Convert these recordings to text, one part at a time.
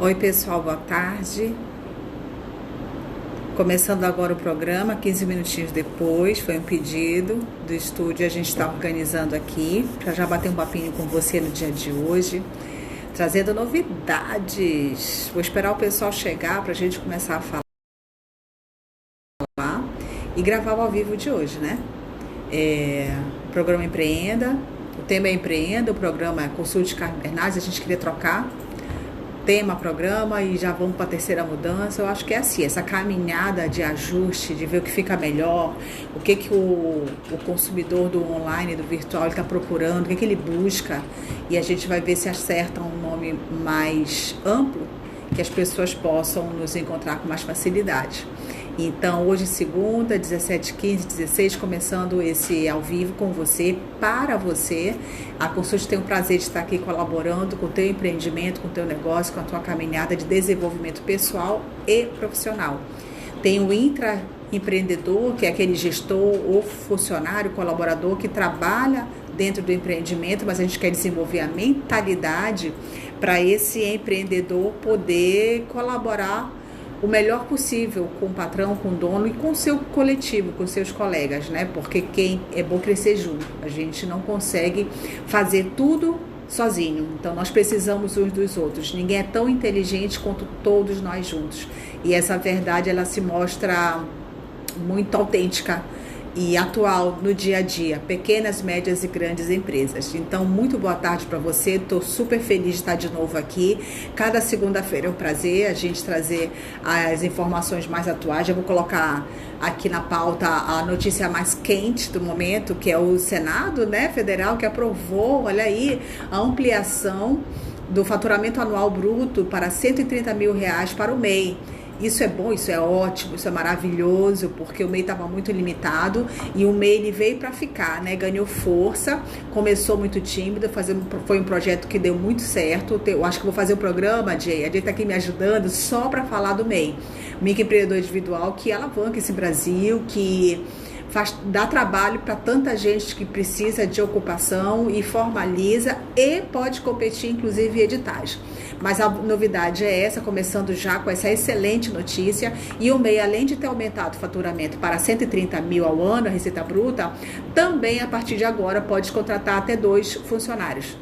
Oi pessoal, boa tarde. Começando agora o programa, 15 minutinhos depois, foi um pedido do estúdio, a gente está organizando aqui, para já bater um papinho com você no dia de hoje, trazendo novidades. Vou esperar o pessoal chegar para a gente começar a falar e gravar o ao vivo de hoje, né? O programa Empreenda, o tema é Empreenda, o programa é Consulte Carmen Bernardes, a gente queria trocar tema, programa e já vamos para a terceira mudança. Eu acho que é assim, essa caminhada de ajuste, de ver o que fica melhor, o que o consumidor do online, do virtual está procurando, o que ele busca, e a gente vai ver se acerta um nome mais amplo, que as pessoas possam nos encontrar com mais facilidade. Então, hoje, segunda, 17h15, 16, começando esse ao vivo com você, para você. A Consult tem o prazer de estar aqui colaborando com o teu empreendimento, com o teu negócio, com a tua caminhada de desenvolvimento pessoal e profissional. Tem o intraempreendedor, que é aquele gestor ou funcionário, colaborador que trabalha dentro do empreendimento, mas a gente quer desenvolver a mentalidade para esse empreendedor poder colaborar o melhor possível com o patrão, com o dono e com o seu coletivo, com seus colegas, né? Porque quem é bom crescer junto. A gente não consegue fazer tudo sozinho. Então, nós precisamos uns dos outros. Ninguém é tão inteligente quanto todos nós juntos. E essa verdade, ela se mostra muito autêntica e atual no dia a dia, pequenas, médias e grandes empresas. Então, muito boa tarde para você, estou super feliz de estar de novo aqui. Cada segunda-feira é um prazer a gente trazer as informações mais atuais. Eu vou colocar aqui na pauta a notícia mais quente do momento, que é o Senado, né, Federal, que aprovou, olha aí, a ampliação do faturamento anual bruto para R$130 mil para o MEI. Isso é bom, isso é ótimo, isso é maravilhoso, porque o MEI estava muito limitado e o MEI ele veio para ficar, né? Ganhou força, começou muito tímido, foi um projeto que deu muito certo. Eu acho que vou fazer um programa, Jay, a Jay está aqui me ajudando só para falar do MEI, microempreendedor individual, que alavanca esse Brasil, que dá trabalho para tanta gente que precisa de ocupação e formaliza e pode competir, inclusive, em editais. Mas a novidade é essa, começando já com essa excelente notícia. E o MEI, além de ter aumentado o faturamento para 130 mil ao ano, a receita bruta, também, a partir de agora, pode contratar até 2 funcionários.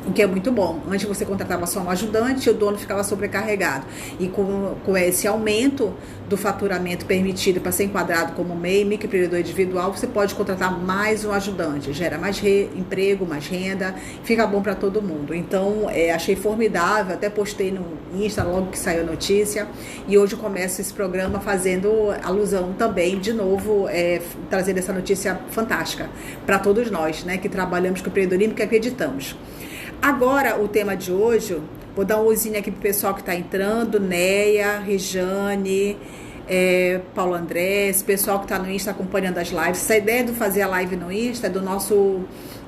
O que é muito bom. Antes você contratava só um ajudante e o dono ficava sobrecarregado. E com esse aumento do faturamento permitido para ser enquadrado como MEI, microempreendedor individual, você pode contratar mais um ajudante. Gera mais emprego, mais renda, fica bom para todo mundo. Então, achei formidável, até postei no Insta logo que saiu a notícia. E hoje eu começo esse programa fazendo alusão também, de novo, trazendo essa notícia fantástica para todos nós, né, que trabalhamos com empreendedorismo, que acreditamos. Agora, o tema de hoje, vou dar uma luzinha aqui pro pessoal que está entrando, Neia, Rejane, Paulo André, esse pessoal que está no Insta acompanhando as lives. Essa ideia de fazer a live no Insta é do nosso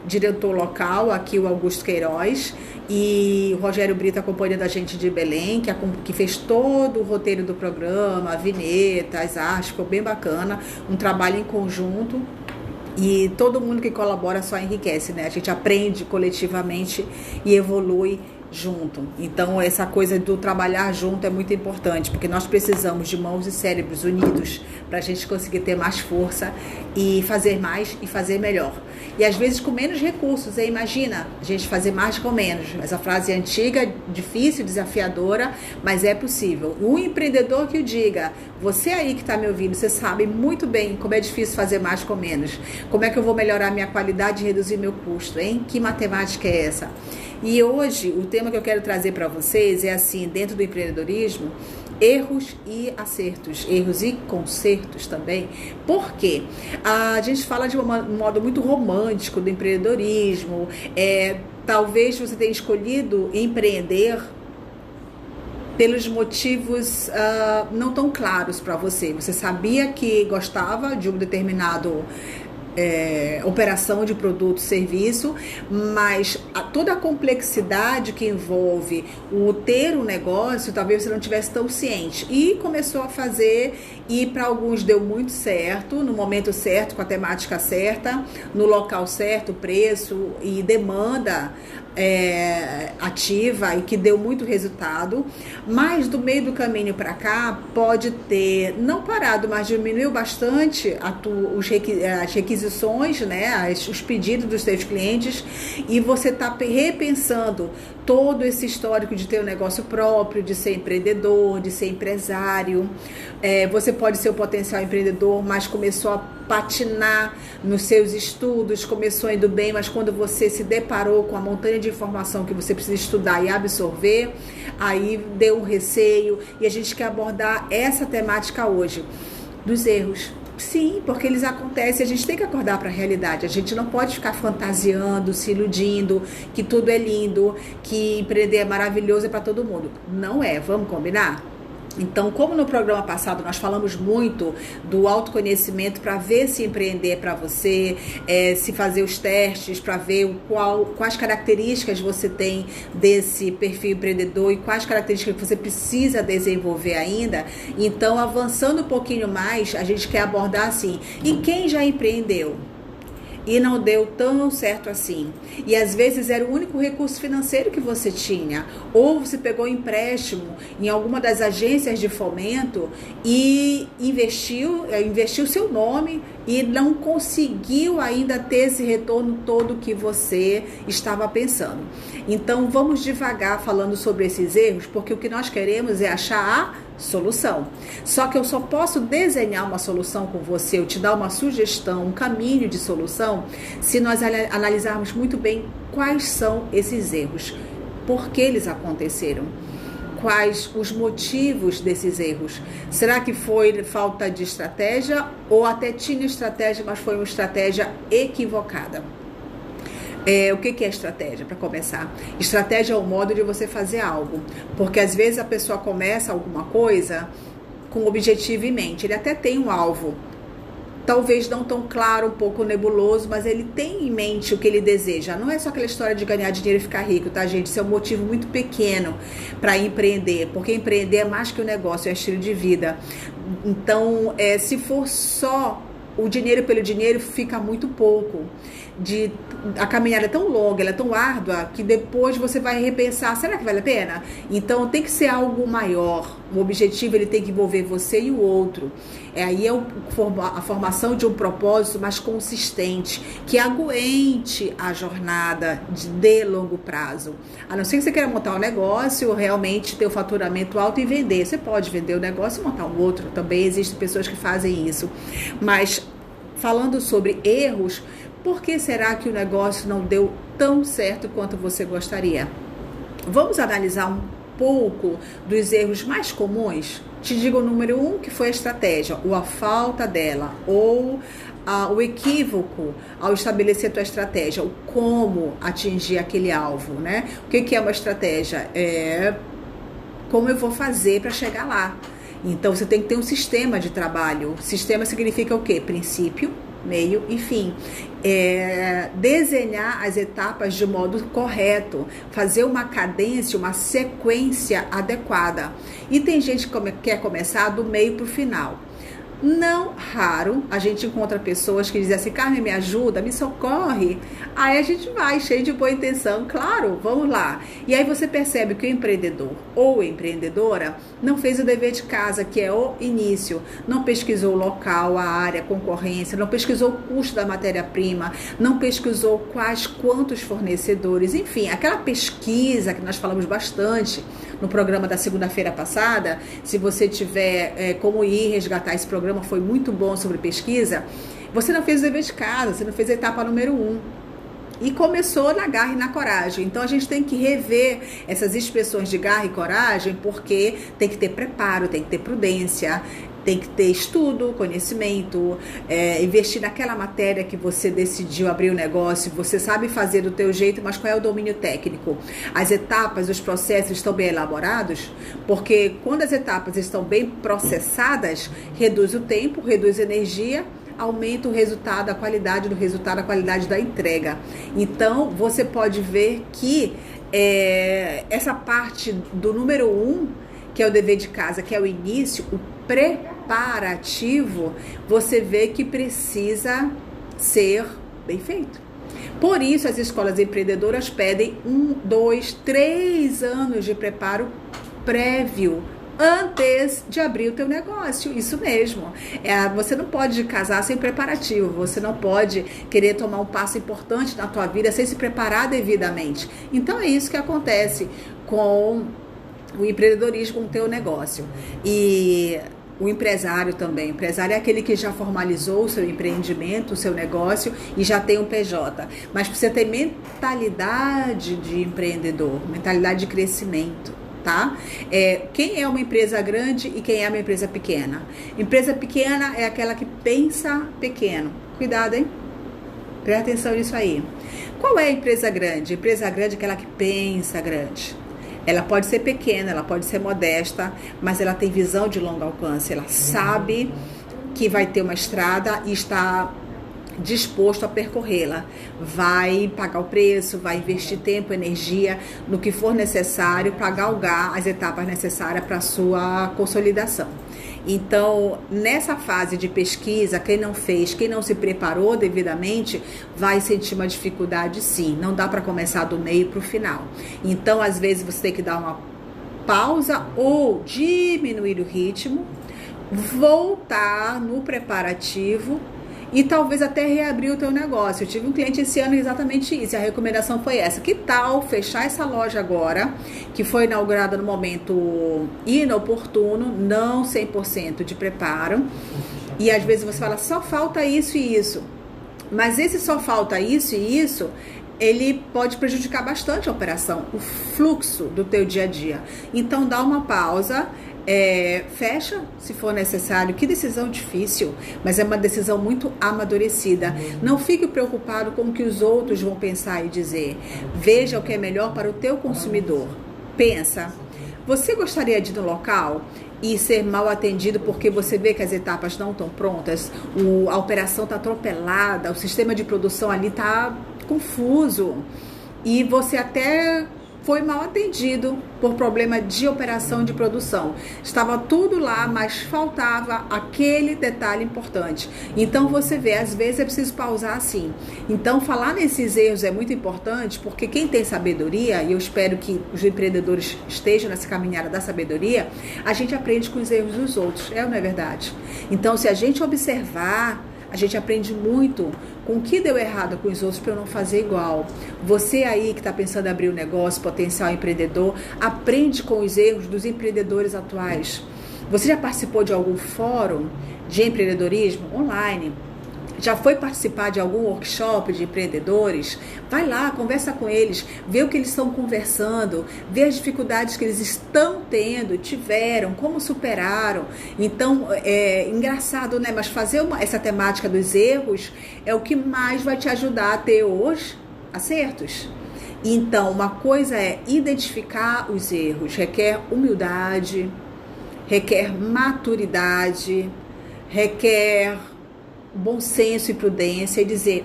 diretor local, aqui o Augusto Queiroz, e o Rogério Brito acompanhando a gente de Belém, que fez todo o roteiro do programa, a vinheta, as artes, ficou bem bacana, um trabalho em conjunto. E todo mundo que colabora só enriquece, né? A gente aprende coletivamente e evolui junto. Então, essa coisa do trabalhar junto é muito importante, porque nós precisamos de mãos e cérebros unidos para a gente conseguir ter mais força e fazer mais e fazer melhor. E às vezes com menos recursos, hein? Imagina a gente fazer mais com menos. Essa frase é antiga, difícil, desafiadora, mas é possível. O empreendedor que o diga, você aí que está me ouvindo, você sabe muito bem como é difícil fazer mais com menos. Como é que eu vou melhorar minha qualidade e reduzir meu custo, hein? Que matemática é essa? E hoje, o tema que eu quero trazer para vocês é assim, dentro do empreendedorismo, erros e acertos, erros e consertos também. Por quê? A gente fala de um modo muito romântico do empreendedorismo. Talvez você tenha escolhido empreender pelos motivos não tão claros para você. Você sabia que gostava de um determinado operação de produto, serviço, mas toda a complexidade que envolve o ter um negócio, talvez você não tivesse tão ciente, e começou a fazer, e para alguns deu muito certo, no momento certo, com a temática certa, no local certo, preço e demanda ativa e que deu muito resultado, mas do meio do caminho para cá pode ter não parado, mas diminuiu bastante as requisições, né, os pedidos dos seus clientes, e você está repensando todo esse histórico de ter um negócio próprio, de ser empreendedor, de ser empresário. Você pode ser um potencial empreendedor, mas começou a patinar nos seus estudos, começou indo bem, mas quando você se deparou com a montanha de informação que você precisa estudar e absorver, aí deu um receio, e a gente quer abordar essa temática hoje, dos erros. Sim, porque eles acontecem, a gente tem que acordar para a realidade, a gente não pode ficar fantasiando, se iludindo, que tudo é lindo, que empreender é maravilhoso, é para todo mundo. Não é, vamos combinar? Então, como no programa passado nós falamos muito do autoconhecimento para ver se empreender é para você, se fazer os testes para ver quais características você tem desse perfil empreendedor e quais características você precisa desenvolver ainda. Então, avançando um pouquinho mais, a gente quer abordar assim, e quem já empreendeu e não deu tão certo assim, e às vezes era o único recurso financeiro que você tinha, ou você pegou empréstimo em alguma das agências de fomento e investiu seu nome e não conseguiu ainda ter esse retorno todo que você estava pensando. Então vamos devagar falando sobre esses erros, porque o que nós queremos é achar a solução. Só que eu só posso desenhar uma solução com você, eu te dar uma sugestão, um caminho de solução, se nós analisarmos muito bem quais são esses erros, por que eles aconteceram, quais os motivos desses erros. Será que foi falta de estratégia ou até tinha estratégia, mas foi uma estratégia equivocada? O que é estratégia, para começar? Estratégia é o modo de você fazer algo, porque às vezes a pessoa começa alguma coisa com um objetivo em mente, ele até tem um alvo, talvez não tão claro, um pouco nebuloso, mas ele tem em mente o que ele deseja. Não é só aquela história de ganhar dinheiro e ficar rico, tá, gente? Isso é um motivo muito pequeno para empreender, porque empreender é mais que um negócio, é um estilo de vida. Então, se for só o dinheiro pelo dinheiro, fica muito pouco. A caminhada é tão longa, ela é tão árdua, que depois você vai repensar, será que vale a pena? Então tem que ser algo maior, o objetivo ele tem que envolver você e o outro. Aí é a formação de um propósito mais consistente, que aguente a jornada de longo prazo. A não ser que você queira montar um negócio, realmente ter o faturamento alto e vender. Você pode vender o negócio e montar um outro, também existem pessoas que fazem isso. Mas falando sobre erros, por que será que o negócio não deu tão certo quanto você gostaria? Vamos analisar um pouco dos erros mais comuns? Te digo o número 1, que foi a estratégia, ou a falta dela, ou o equívoco ao estabelecer a tua estratégia, o como atingir aquele alvo, né? O que é uma estratégia? Como eu vou fazer para chegar lá. Então, você tem que ter um sistema de trabalho. Sistema significa o quê? Princípio, meio e fim. Desenhar as etapas de modo correto, fazer uma cadência, uma sequência adequada. E tem gente que quer começar do meio para o final. Não raro a gente encontra pessoas que dizem assim, Carmen, me ajuda, me socorre. Aí a gente vai, cheio de boa intenção, claro, vamos lá. E aí você percebe que o empreendedor ou empreendedora não fez o dever de casa, que é o início. Não pesquisou o local, a área, a concorrência, não pesquisou o custo da matéria-prima, não pesquisou quantos fornecedores, enfim, aquela pesquisa que nós falamos bastante no programa da segunda-feira passada. Se você tiver como ir resgatar esse programa, foi muito bom sobre pesquisa. Você não fez o dever de casa, você não fez a etapa número 1. E começou na garra e na coragem. Então a gente tem que rever essas expressões de garra e coragem, porque tem que ter preparo, tem que ter prudência, tem que ter estudo, conhecimento, investir naquela matéria que você decidiu abrir o negócio. Você sabe fazer do teu jeito, mas qual é o domínio técnico? As etapas, os processos estão bem elaborados? Porque quando as etapas estão bem processadas, reduz o tempo, reduz a energia, aumenta o resultado, a qualidade do resultado, a qualidade da entrega. Então, você pode ver que essa parte do número 1, que é o dever de casa, que é o início, o preparativo, você vê que precisa ser bem feito. Por isso, as escolas empreendedoras pedem 1, 2, 3 anos de preparo prévio antes de abrir o teu negócio. Isso mesmo. Você não pode casar sem preparativo. Você não pode querer tomar um passo importante na tua vida sem se preparar devidamente. Então, é isso que acontece com o empreendedorismo, com o teu negócio. E o empresário também. O empresário é aquele que já formalizou o seu empreendimento, o seu negócio e já tem um PJ. Mas precisa ter mentalidade de empreendedor, mentalidade de crescimento, tá? Quem é uma empresa grande e quem é uma empresa pequena? Empresa pequena é aquela que pensa pequeno. Cuidado, hein? Presta atenção nisso aí. Qual é a empresa grande? Empresa grande é aquela que pensa grande. Ela pode ser pequena, ela pode ser modesta, mas ela tem visão de longo alcance. Ela sabe que vai ter uma estrada e está disposto a percorrê-la. Vai pagar o preço, vai investir tempo, energia no que for necessário para galgar as etapas necessárias para a sua consolidação. Então, nessa fase de pesquisa, quem não fez, quem não se preparou devidamente, vai sentir uma dificuldade sim. Não dá para começar do meio para o final. Então, às vezes, você tem que dar uma pausa ou diminuir o ritmo, voltar no preparativo e talvez até reabrir o teu negócio. Eu tive um cliente esse ano exatamente isso, e a recomendação foi essa. Que tal fechar essa loja agora, que foi inaugurada no momento inoportuno, não 100% de preparo, e às vezes você fala, só falta isso e isso. Mas esse só falta isso e isso, ele pode prejudicar bastante a operação, o fluxo do teu dia a dia. Então dá uma pausa, fecha se for necessário. Que decisão difícil, mas é uma decisão muito amadurecida. Não fique preocupado com o que os outros vão pensar e dizer. Veja o que é melhor para o teu consumidor. Pensa, você gostaria de ir no local e ser mal atendido porque você vê que as etapas não estão prontas, a operação está atropelada, o sistema de produção ali está confuso e você até foi mal atendido por problema de operação de produção. Estava tudo lá, mas faltava aquele detalhe importante. Então você vê, às vezes é preciso pausar assim. Então falar nesses erros é muito importante, porque quem tem sabedoria, e eu espero que os empreendedores estejam nessa caminhada da sabedoria, a gente aprende com os erros dos outros, ou não é verdade? Então se a gente observar, a gente aprende muito com o que deu errado com os outros para eu não fazer igual. Você aí que está pensando em abrir um negócio, potencial empreendedor, aprende com os erros dos empreendedores atuais. Você já participou de algum fórum de empreendedorismo online? Já foi participar de algum workshop de empreendedores? Vai lá, conversa com eles, vê o que eles estão conversando, vê as dificuldades que eles estão tendo, tiveram, como superaram. Então, é engraçado, né? Mas fazer essa temática dos erros é o que mais vai te ajudar a ter os acertos. Então, uma coisa é identificar os erros, requer humildade, requer maturidade, requer bom senso e prudência e dizer,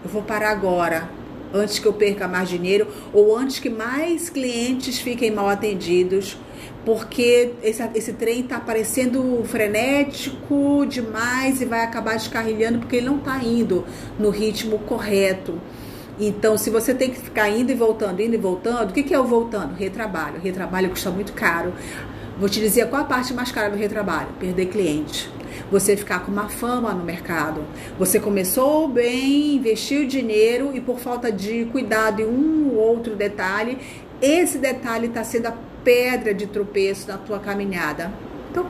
eu vou parar agora, antes que eu perca mais dinheiro ou antes que mais clientes fiquem mal atendidos, porque esse trem está parecendo frenético demais e vai acabar descarrilhando porque ele não está indo no ritmo correto. Então, se você tem que ficar indo e voltando, o que é o voltando? Retrabalho. Retrabalho custa muito caro. Vou te dizer qual a parte mais cara do retrabalho: perder cliente. Você ficar com uma fama no mercado. Você começou bem, investiu dinheiro e por falta de cuidado em um ou outro detalhe, esse detalhe está sendo a pedra de tropeço na tua caminhada. Então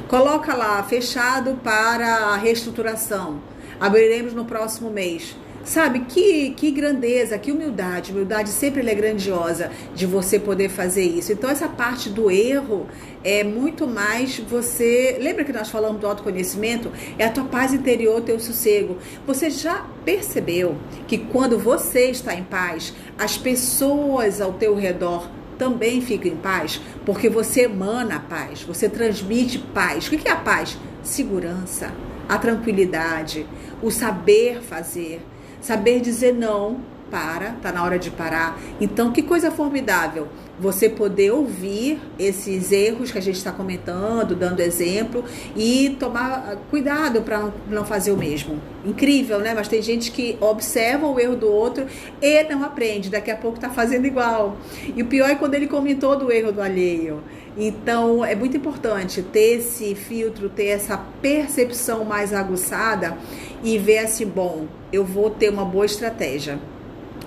coloca lá, fechado para reestruturação. Abriremos no próximo mês. Sabe, que grandeza, que humildade. Humildade sempre é grandiosa de você poder fazer isso. Então, essa parte do erro é muito mais você... Lembra que nós falamos do autoconhecimento? É a tua paz interior, o teu sossego. Você já percebeu que quando você está em paz, as pessoas ao teu redor também ficam em paz? Porque você emana a paz, você transmite paz. O que é a paz? Segurança, a tranquilidade, o saber fazer. Saber dizer não tá na hora de parar. Então, que coisa formidável você poder ouvir esses erros que a gente está comentando, dando exemplo, e tomar cuidado para não fazer o mesmo. Incrível, né? Mas tem gente que observa o erro do outro e não aprende, daqui a pouco está fazendo igual. E o pior é quando ele comentou do erro do alheio. Então, é muito importante ter esse filtro, ter essa percepção mais aguçada e ver assim, bom, eu vou ter uma boa estratégia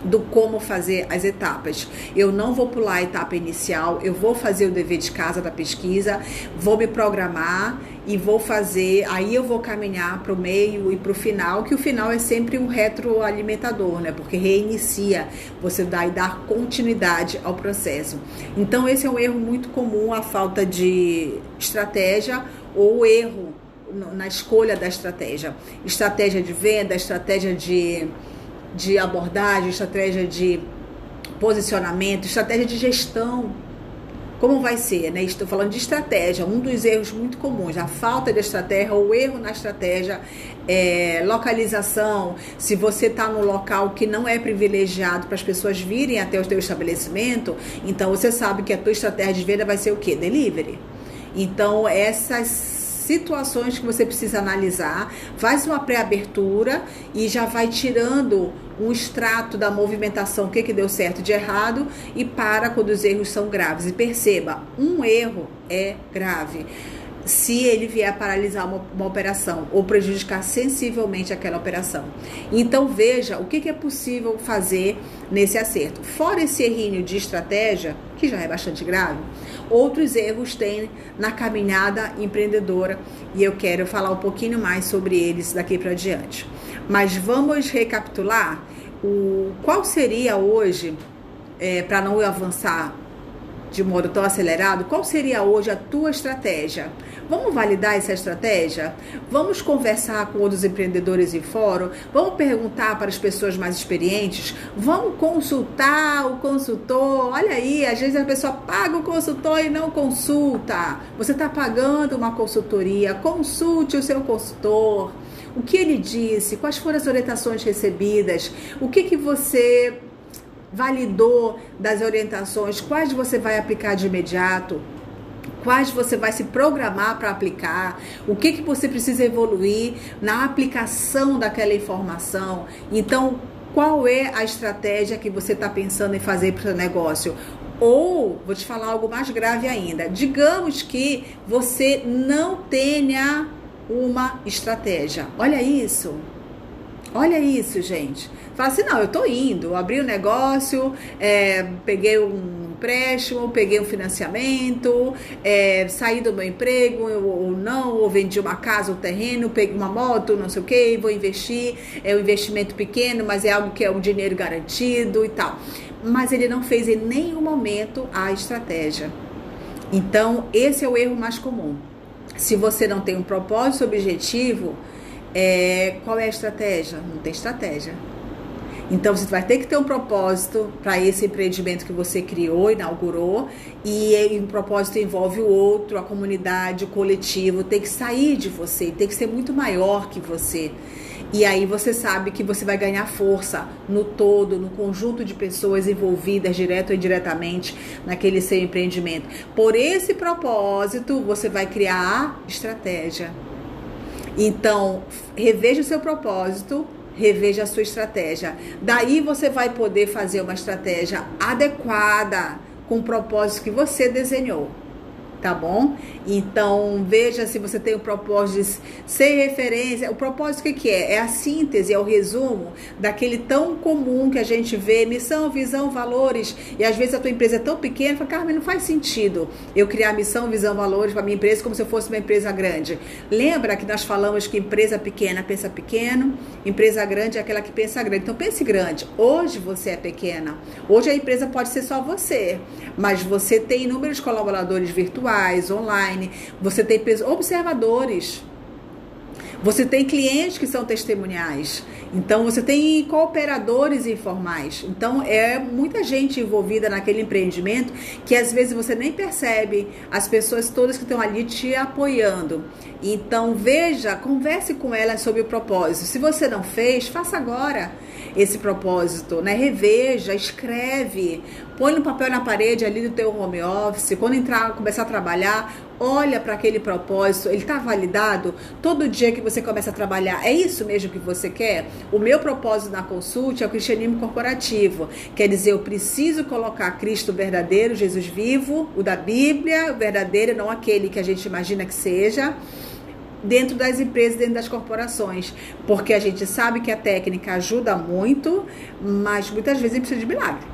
do como fazer as etapas. Eu não vou pular a etapa inicial, eu vou fazer o dever de casa da pesquisa, vou me programar e vou fazer, aí eu vou caminhar para o meio e para o final, que o final é sempre um retroalimentador, né? Porque reinicia, você dá e dar continuidade ao processo. Então esse é um erro muito comum, a falta de estratégia ou erro na escolha da estratégia. Estratégia de venda, estratégia de abordagem, estratégia de posicionamento, estratégia de gestão. Como vai ser, né? Estou falando de estratégia, um dos erros muito comuns, a falta de estratégia, o erro na estratégia, localização. Se você está num local que não é privilegiado para as pessoas virem até o teu estabelecimento, então você sabe que a tua estratégia de venda vai ser o quê? Delivery. Então, essas situações que você precisa analisar, faz uma pré-abertura e já vai tirando um extrato da movimentação, o que deu certo de errado, e para quando os erros são graves. E perceba, um erro é grave se ele vier a paralisar uma operação ou prejudicar sensivelmente aquela operação. Então veja o que é possível fazer nesse acerto. Fora esse errinho de estratégia, que já é bastante grave, outros erros tem na caminhada empreendedora e eu quero falar um pouquinho mais sobre eles daqui para diante. Mas vamos recapitular qual seria hoje, para não avançar de modo tão acelerado, qual seria hoje a tua estratégia? Vamos validar essa estratégia? Vamos conversar com outros empreendedores em fórum? Vamos perguntar para as pessoas mais experientes? Vamos consultar o consultor? Olha aí, às vezes a pessoa paga o consultor e não consulta. Você está pagando uma consultoria, consulte o seu consultor. O que ele disse? Quais foram as orientações recebidas? O que você validou das orientações? Quais você vai aplicar de imediato? Quais você vai se programar para aplicar? O que você precisa evoluir na aplicação daquela informação? Então, qual é a estratégia que você está pensando em fazer para o seu negócio? Ou, vou te falar algo mais grave ainda, digamos que você não tenha uma estratégia. Olha isso, gente. Fala assim, não, eu tô indo, abri um negócio, peguei um empréstimo, peguei um financiamento, saí do meu emprego ou vendi uma casa, um terreno, peguei uma moto, não sei o que, vou investir, é um investimento pequeno, mas é algo que é um dinheiro garantido e tal. Mas ele não fez em nenhum momento a estratégia. Então, esse é o erro mais comum. Se você não tem um propósito objetivo, qual é a estratégia? Não tem estratégia. Então você vai ter que ter um propósito para esse empreendimento que você criou, inaugurou, e o propósito envolve o outro, a comunidade, o coletivo, tem que sair de você, tem que ser muito maior que você. E aí você sabe que você vai ganhar força no todo, no conjunto de pessoas envolvidas, direto ou indiretamente, naquele seu empreendimento. Por esse propósito, você vai criar a estratégia. Então, reveja o seu propósito, reveja a sua estratégia. Daí você vai poder fazer uma estratégia adequada com o propósito que você desenhou. Tá bom? Então, veja se você tem o propósito de ser referência. O propósito o que é? É a síntese, é o resumo daquele tão comum que a gente vê, missão, visão, valores. E às vezes a tua empresa é tão pequena, fala, Carmen, não faz sentido eu criar missão, visão, valores para minha empresa como se eu fosse uma empresa grande. Lembra que nós falamos que empresa pequena pensa pequeno, empresa grande é aquela que pensa grande. Então pense grande. Hoje você é pequena. Hoje a empresa pode ser só você, mas você tem inúmeros colaboradores virtuais, online, você tem observadores, você tem clientes que são testemuniais, então você tem cooperadores informais, então é muita gente envolvida naquele empreendimento que às vezes você nem percebe, as pessoas todas que estão ali te apoiando. Então veja, converse com elas sobre o propósito. Se você não fez, faça agora. esse propósito, né? Reveja, escreve, põe no papel na parede ali do teu home office. Quando começar a trabalhar, olha para aquele propósito, ele está validado? Todo dia que você começa a trabalhar, é isso mesmo que você quer? O meu propósito na Consult é o cristianismo corporativo. Quer dizer, eu preciso colocar Cristo verdadeiro, Jesus vivo, o da Bíblia, o verdadeiro, não aquele que a gente imagina que seja, dentro das empresas, dentro das corporações, porque a gente sabe que a técnica ajuda muito, mas muitas vezes a gente precisa de milagre.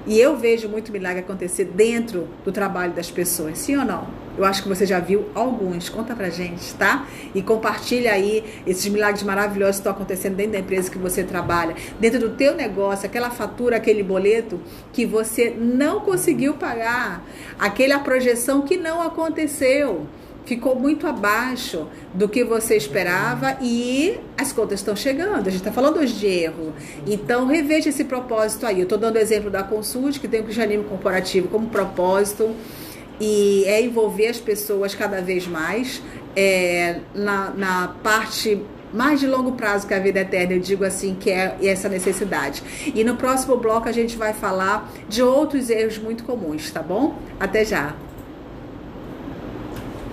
E eu vejo muito milagre acontecer dentro do trabalho das pessoas, sim ou não? Eu acho que você já viu alguns, conta pra gente, tá? E compartilha aí esses milagres maravilhosos que estão acontecendo dentro da empresa que você trabalha, dentro do teu negócio, aquela fatura, aquele boleto que você não conseguiu pagar, aquela projeção que não aconteceu. Ficou muito abaixo do que você esperava e as contas estão chegando. A gente está falando hoje de erro. Então, reveja esse propósito aí. Eu estou dando o exemplo da Consult, que tem o cristianismo corporativo como propósito e é envolver as pessoas cada vez mais na parte mais de longo prazo que a vida eterna, eu digo assim, que é essa necessidade. E no próximo bloco a gente vai falar de outros erros muito comuns, tá bom? Até já.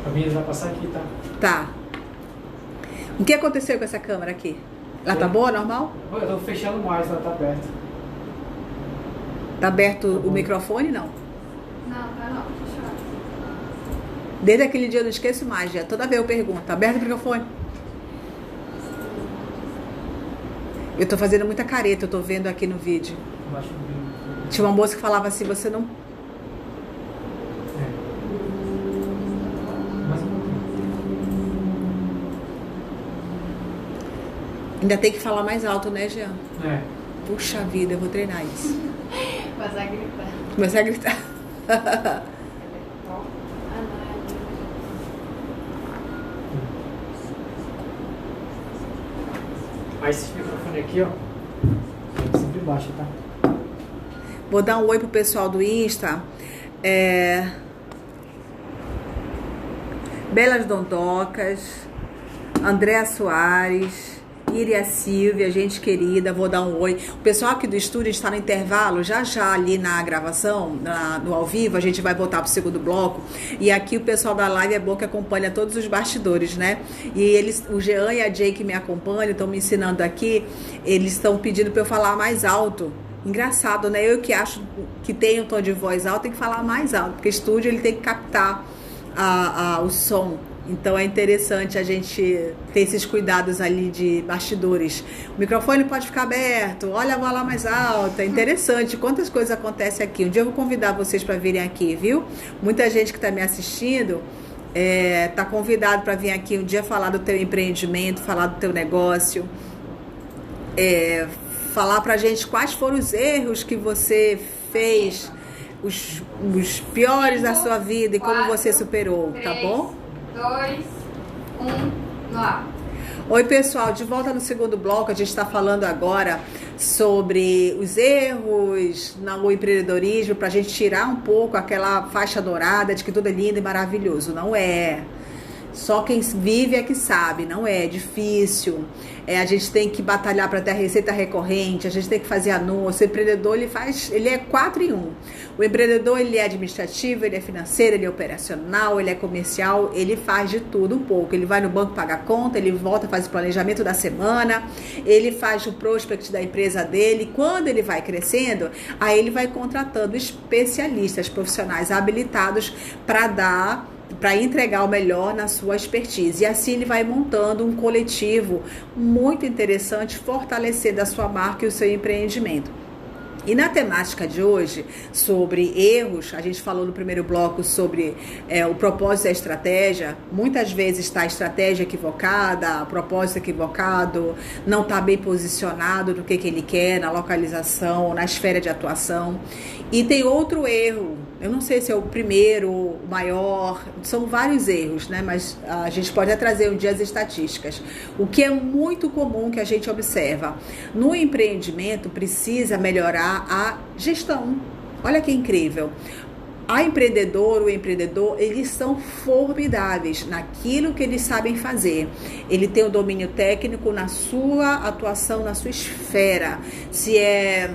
A minha vai passar aqui, tá? Tá. O que aconteceu com essa câmera aqui? Ela tá boa, normal? Eu tô fechando mais, ela tá aberta. Tá aberto o microfone, não? Não, tá não, fechado. Desde aquele dia eu não esqueço mais, já. Toda vez eu pergunto, tá aberto o microfone? Eu tô fazendo muita careta, eu tô vendo aqui no vídeo. Tinha uma moça que falava assim, você não... Ainda tem que falar mais alto, né, Jean? É. Puxa vida, eu vou treinar isso. Começar a gritar. Começar a gritar. Aí esse microfone aqui, ó, sempre baixa, tá? Vou dar um oi pro pessoal do Insta. Belas Dondocas, Andréa Soares, Iria Silvia, gente querida, vou dar um oi. O pessoal aqui do estúdio está no intervalo, já ali na gravação, no ao vivo, a gente vai voltar pro segundo bloco. E aqui o pessoal da live é bom que acompanha todos os bastidores, né? E eles, o Jean e a Jay que me acompanham, estão me ensinando aqui, eles estão pedindo para eu falar mais alto. Engraçado, né? Eu que acho que tem um tom de voz alto, tem que falar mais alto, porque o estúdio ele tem que captar o som. Então é interessante a gente ter esses cuidados ali de bastidores. O microfone pode ficar aberto, olha a bola mais alta. É interessante quantas coisas acontecem aqui. Um dia eu vou convidar vocês para virem aqui, viu? Muita gente que está me assistindo está convidado para vir aqui um dia falar do teu empreendimento, falar do teu negócio, falar pra gente quais foram os erros que você fez, os piores da sua vida e como você superou, tá bom? 2, 1, no ar. Oi, pessoal, de volta no segundo bloco. A gente está falando agora sobre os erros no empreendedorismo, para a gente tirar um pouco aquela faixa dourada de que tudo é lindo e maravilhoso. Não é. Só quem vive é que sabe, não é difícil. A gente tem que batalhar para ter a receita recorrente, a gente tem que fazer anúncio. O empreendedor, ele é 4 em 1. O empreendedor, ele é administrativo, ele é financeiro, ele é operacional, ele é comercial, ele faz de tudo um pouco. Ele vai no banco pagar conta, ele volta, faz o planejamento da semana, ele faz o prospect da empresa dele. Quando ele vai crescendo, aí ele vai contratando especialistas, profissionais habilitados para entregar o melhor na sua expertise. E assim ele vai montando um coletivo muito interessante, fortalecendo a sua marca e o seu empreendimento. E na temática de hoje, sobre erros, a gente falou no primeiro bloco sobre o propósito e a estratégia. Muitas vezes está a estratégia equivocada, o propósito equivocado, não está bem posicionado no que ele quer, na localização, na esfera de atuação. E tem outro erro, eu não sei se é o primeiro, o maior, são vários erros, né? Mas a gente pode até trazer um dia as estatísticas. O que é muito comum que a gente observa. No empreendimento precisa melhorar a gestão. Olha que incrível. A empreendedora, o empreendedor, eles são formidáveis naquilo que eles sabem fazer. Ele tem o domínio técnico na sua atuação, na sua esfera. Se é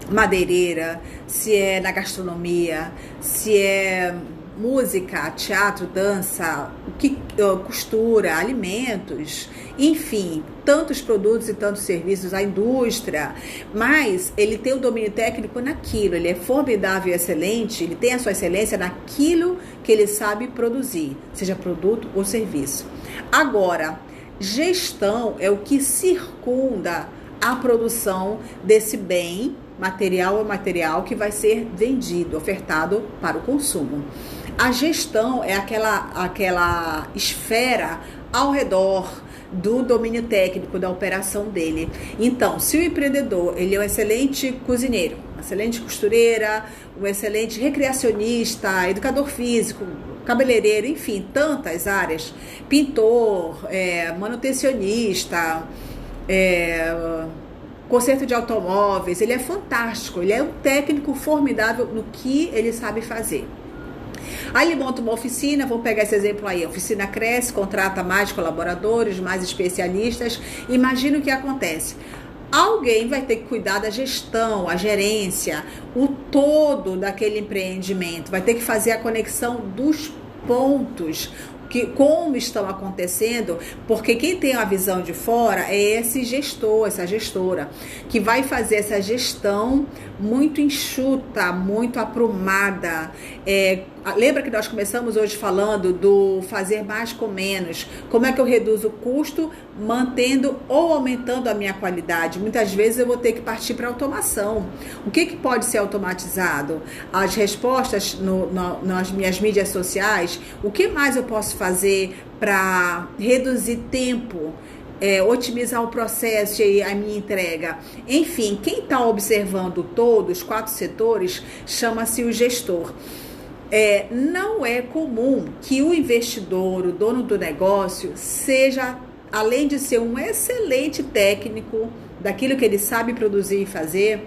madeireira, se é na gastronomia, se é música, teatro, dança, costura, alimentos, enfim, tantos produtos e tantos serviços, a indústria, mas ele tem o domínio técnico naquilo, ele é formidável e excelente, ele tem a sua excelência naquilo que ele sabe produzir, seja produto ou serviço. Agora, gestão é o que circunda a produção desse bem material ou material que vai ser vendido, ofertado para o consumo. A gestão é aquela esfera ao redor do domínio técnico da operação dele. Então, se o empreendedor ele é um excelente cozinheiro, uma excelente costureira, um excelente recreacionista, educador físico, cabeleireiro, enfim, tantas áreas, pintor, manutencionista, conserto de automóveis, ele é fantástico, ele é um técnico formidável no que ele sabe fazer. Aí ele monta uma oficina, vamos pegar esse exemplo aí, a oficina cresce, contrata mais colaboradores, mais especialistas. Imagina o que acontece. Alguém vai ter que cuidar da gestão, a gerência, o todo daquele empreendimento, vai ter que fazer a conexão dos pontos, como estão acontecendo, porque quem tem a visão de fora é esse gestor, essa gestora, que vai fazer essa gestão muito enxuta, muito aprumada. Lembra que nós começamos hoje falando do fazer mais com menos? Como é que eu reduzo o custo, mantendo ou aumentando a minha qualidade? Muitas vezes eu vou ter que partir para automação. O que pode ser automatizado? As respostas nas minhas mídias sociais. O que mais eu posso fazer para reduzir tempo? Otimizar o processo e a minha entrega. Enfim, quem está observando todos os 4 setores chama-se o gestor. Não é comum que o investidor, o dono do negócio, seja, além de ser um excelente técnico daquilo que ele sabe produzir e fazer,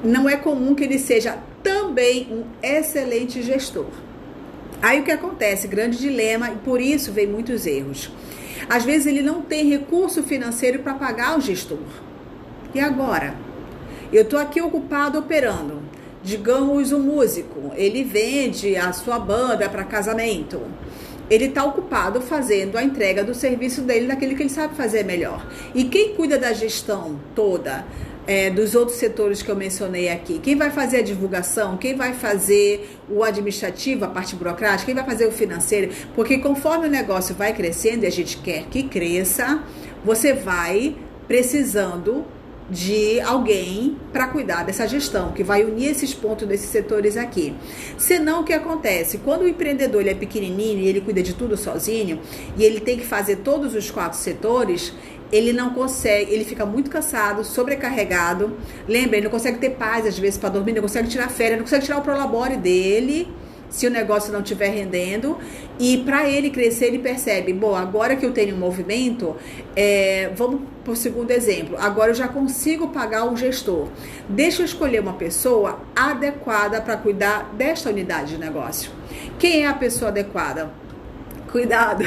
não é comum que ele seja também um excelente gestor. Aí o que acontece? Grande dilema, e por isso vem muitos erros. Às vezes ele não tem recurso financeiro para pagar o gestor. E agora? Eu estou aqui ocupado operando. Digamos, um músico, ele vende a sua banda para casamento. Ele está ocupado fazendo a entrega do serviço dele daquilo que ele sabe fazer melhor. E quem cuida da gestão toda dos outros setores que eu mencionei aqui? Quem vai fazer a divulgação? Quem vai fazer o administrativo, a parte burocrática? Quem vai fazer o financeiro? Porque conforme o negócio vai crescendo, e a gente quer que cresça, você vai precisando de alguém para cuidar dessa gestão, que vai unir esses pontos desses setores aqui. Senão, o que acontece? Quando o empreendedor ele é pequenininho e ele cuida de tudo sozinho, e ele tem que fazer todos os 4 setores, ele não consegue, ele fica muito cansado, sobrecarregado. Lembra, ele não consegue ter paz às vezes para dormir, não consegue tirar férias, não consegue tirar o prolabore dele, se o negócio não estiver rendendo. E para ele crescer, ele percebe, bom, agora que eu tenho um movimento, vamos para o segundo exemplo, agora eu já consigo pagar um gestor. Deixa eu escolher uma pessoa adequada para cuidar desta unidade de negócio. Quem é a pessoa adequada? Cuidado!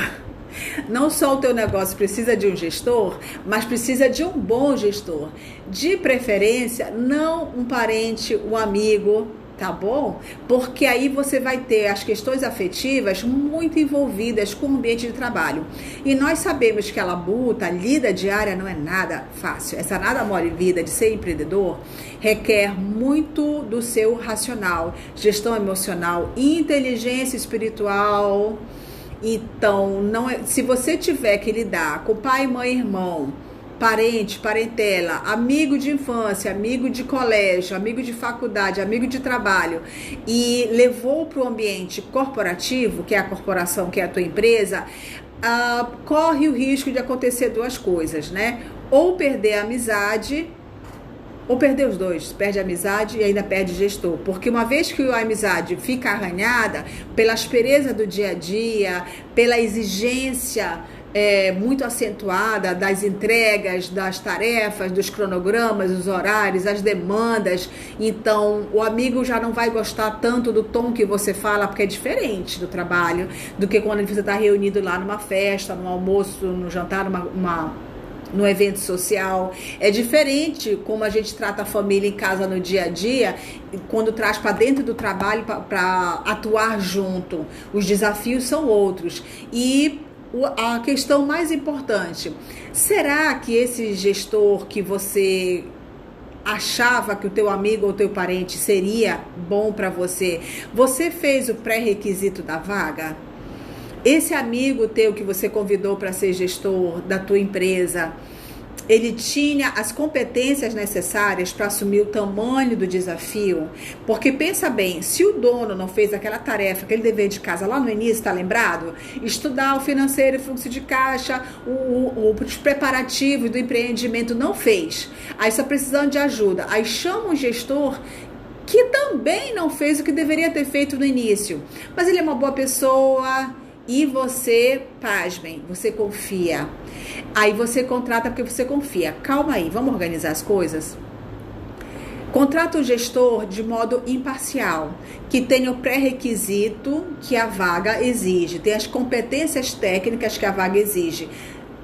Não só o teu negócio precisa de um gestor, mas precisa de um bom gestor. De preferência, não um parente, um amigo, tá bom? Porque aí você vai ter as questões afetivas muito envolvidas com o ambiente de trabalho. E nós sabemos que a labuta, a lida diária não é nada fácil. Essa nada mole vida de ser empreendedor requer muito do seu racional, gestão emocional, inteligência espiritual. Então, se você tiver que lidar com pai, mãe, irmão, parente, parentela, amigo de infância, amigo de colégio, amigo de faculdade, amigo de trabalho, e levou para o ambiente corporativo, que é a corporação, que é a tua empresa, corre o risco de acontecer 2 coisas, né? Ou perder a amizade, ou perder os dois, perde a amizade e ainda perde gestor, porque uma vez que a amizade fica arranhada pela aspereza do dia a dia, pela exigência muito acentuada das entregas, das tarefas, dos cronogramas, os horários, as demandas. Então, o amigo já não vai gostar tanto do tom que você fala, porque é diferente do trabalho, do que quando você está reunido lá numa festa, num almoço, no jantar, num evento social. É diferente como a gente trata a família em casa no dia a dia, quando traz para dentro do trabalho para atuar junto. Os desafios são outros. E a questão mais importante, será que esse gestor que você achava que o teu amigo ou teu parente seria bom para você, você fez o pré-requisito da vaga? Esse amigo teu que você convidou para ser gestor da tua empresa, ele tinha as competências necessárias para assumir o tamanho do desafio? Porque pensa bem, se o dono não fez aquela tarefa, aquele dever de casa lá no início, tá lembrado? Estudar o financeiro, o fluxo de caixa, os preparativos do empreendimento, não fez. Aí está precisando de ajuda. Aí chama um gestor que também não fez o que deveria ter feito no início. Mas ele é uma boa pessoa e você, pasmem, você confia. Aí você contrata porque você confia. Calma aí, vamos organizar as coisas? Contrata o gestor de modo imparcial, que tenha o pré-requisito que a vaga exige, tem as competências técnicas que a vaga exige,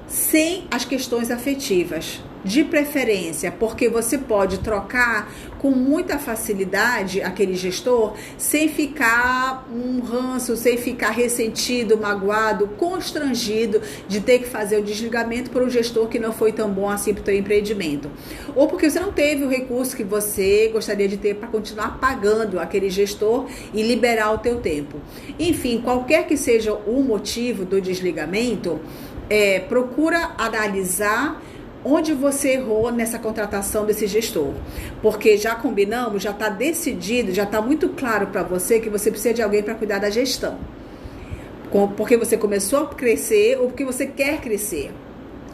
sem as questões afetivas. De preferência, porque você pode trocar com muita facilidade aquele gestor sem ficar um ranço, sem ficar ressentido, magoado, constrangido de ter que fazer o desligamento por um gestor que não foi tão bom assim para o teu empreendimento. Ou porque você não teve o recurso que você gostaria de ter para continuar pagando aquele gestor e liberar o teu tempo. Enfim, qualquer que seja o motivo do desligamento, procura analisar onde você errou nessa contratação desse gestor, porque já combinamos, já está decidido, já está muito claro para você que você precisa de alguém para cuidar da gestão, porque você começou a crescer ou porque você quer crescer.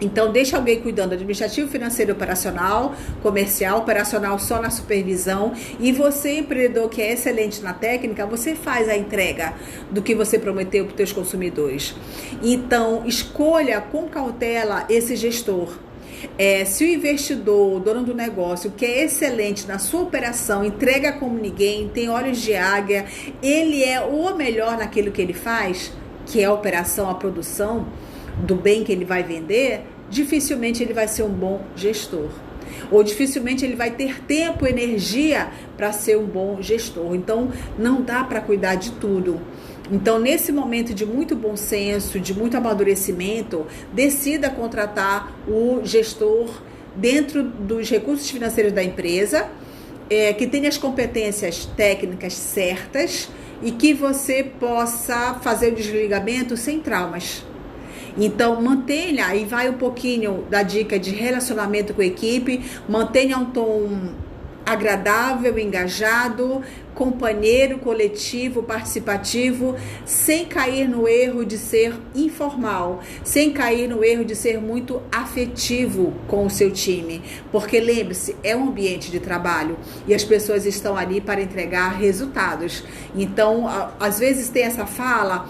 Então deixa alguém cuidando administrativo, financeiro, operacional, comercial, operacional só na supervisão, e você, empreendedor que é excelente na técnica, você faz a entrega do que você prometeu para os teus consumidores. Então escolha com cautela esse gestor. Se o investidor, o dono do negócio, que é excelente na sua operação, entrega como ninguém, tem olhos de águia, ele é o melhor naquilo que ele faz, que é a operação, a produção do bem que ele vai vender, dificilmente ele vai ser um bom gestor. Ou dificilmente ele vai ter tempo e energia para ser um bom gestor. Então, não dá para cuidar de tudo. Então, nesse momento de muito bom senso, de muito amadurecimento, decida contratar o gestor dentro dos recursos financeiros da empresa, que tenha as competências técnicas certas e que você possa fazer o desligamento sem traumas. Então, mantenha, aí vai um pouquinho da dica de relacionamento com a equipe, mantenha um tom agradável, engajado, companheiro, coletivo, participativo, sem cair no erro de ser informal, sem cair no erro de ser muito afetivo com o seu time, porque lembre-se, é um ambiente de trabalho e as pessoas estão ali para entregar resultados. Então, às vezes tem essa fala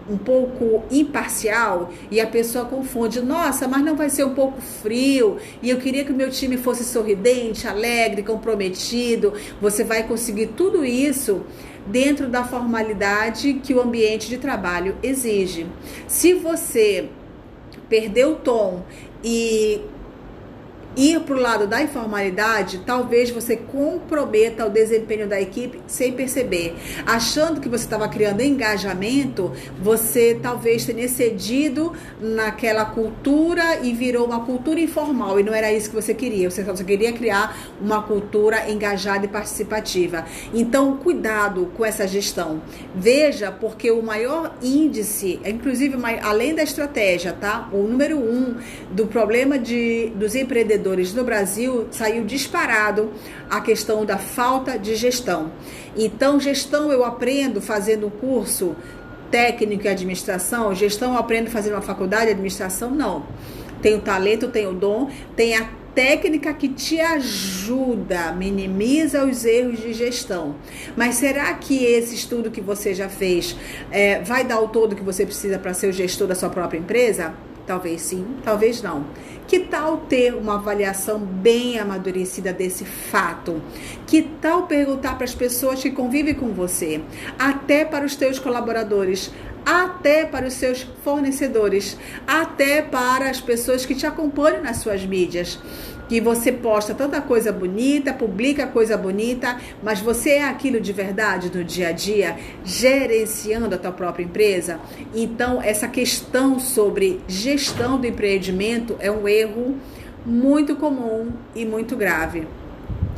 um pouco imparcial e a pessoa confunde, nossa, mas não vai ser um pouco frio e eu queria que o meu time fosse sorridente, alegre, comprometido. Você vai conseguir tudo isso dentro da formalidade que o ambiente de trabalho exige. Se você perder o tom e ir para o lado da informalidade, talvez você comprometa o desempenho da equipe sem perceber. Achando que você estava criando engajamento, você talvez tenha cedido naquela cultura e virou uma cultura informal, e não era isso que você queria. Você só queria criar uma cultura engajada e participativa. Então, cuidado com essa gestão. Veja, porque o maior índice, inclusive além da estratégia, tá? O número 1 do problema dos empreendedores no Brasil saiu disparado a questão da falta de gestão. Então, gestão eu aprendo fazendo um curso técnico em administração, gestão eu aprendo fazendo uma faculdade de administração, não. Tem o talento, tem o dom, tem a técnica que te ajuda, minimiza os erros de gestão. Mas será que esse estudo que você já fez vai dar o todo que você precisa para ser o gestor da sua própria empresa? Talvez sim, talvez não. Que tal ter uma avaliação bem amadurecida desse fato? Que tal perguntar para as pessoas que convivem com você, até para os teus colaboradores, até para os seus fornecedores, até para as pessoas que te acompanham nas suas mídias, que você posta tanta coisa bonita, publica coisa bonita, mas você é aquilo de verdade no dia a dia, gerenciando a tua própria empresa? Então, essa questão sobre gestão do empreendimento é um erro muito comum e muito grave.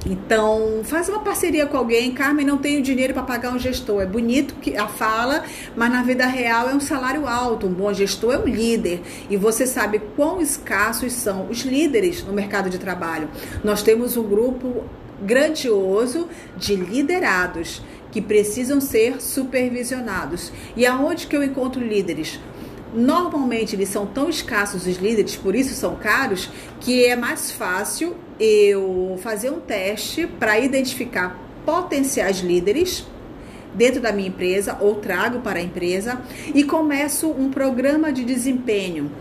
Então, faz uma parceria com alguém. Carmen, não tenho dinheiro para pagar um gestor. É bonito que a fala, mas na vida real é um salário alto. Um bom gestor é um líder. E você sabe quão escassos são os líderes no mercado de trabalho. Nós temos um grupo grandioso de liderados que precisam ser supervisionados. E aonde que eu encontro líderes? Normalmente eles são tão escassos, os líderes, por isso são caros, que é mais fácil eu fazer um teste para identificar potenciais líderes dentro da minha empresa, ou trago para a empresa, e começo um programa de desempenho,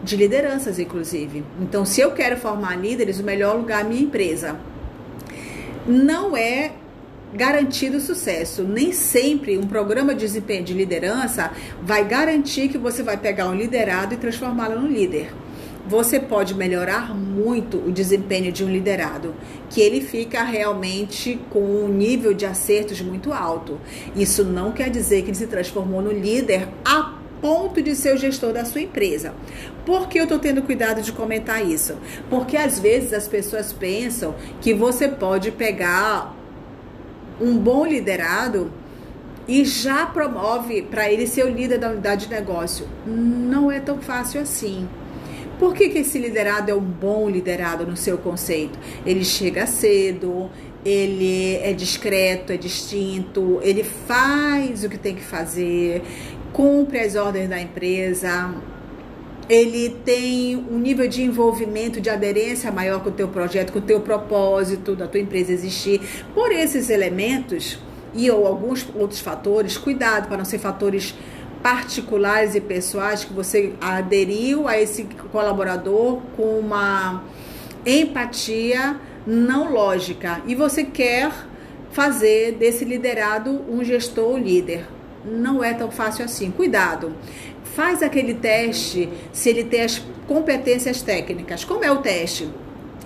de lideranças inclusive. Então, se eu quero formar líderes, o melhor lugar é a minha empresa. Não é garantido sucesso. Nem sempre um programa de desempenho de liderança vai garantir que você vai pegar um liderado e transformá-lo num líder. Você pode melhorar muito o desempenho de um liderado, que ele fica realmente com um nível de acertos muito alto. Isso não quer dizer que ele se transformou no líder a ponto de ser o gestor da sua empresa. Por que eu estou tendo cuidado de comentar isso? Porque às vezes as pessoas pensam que você pode pegar um bom liderado e já promove para ele ser o líder da unidade de negócio. Não é tão fácil assim. Por que esse liderado é um bom liderado no seu conceito? Ele chega cedo, ele é discreto, é distinto, ele faz o que tem que fazer, cumpre as ordens da empresa, ele tem um nível de envolvimento, de aderência maior com o teu projeto, com o teu propósito da tua empresa existir. Por esses elementos ou alguns outros fatores, cuidado para não ser fatores particulares e pessoais, que você aderiu a esse colaborador com uma empatia não lógica e você quer fazer desse liderado um gestor ou líder. Não é tão fácil assim. Cuidado. Faz aquele teste se ele tem as competências técnicas. Como é o teste?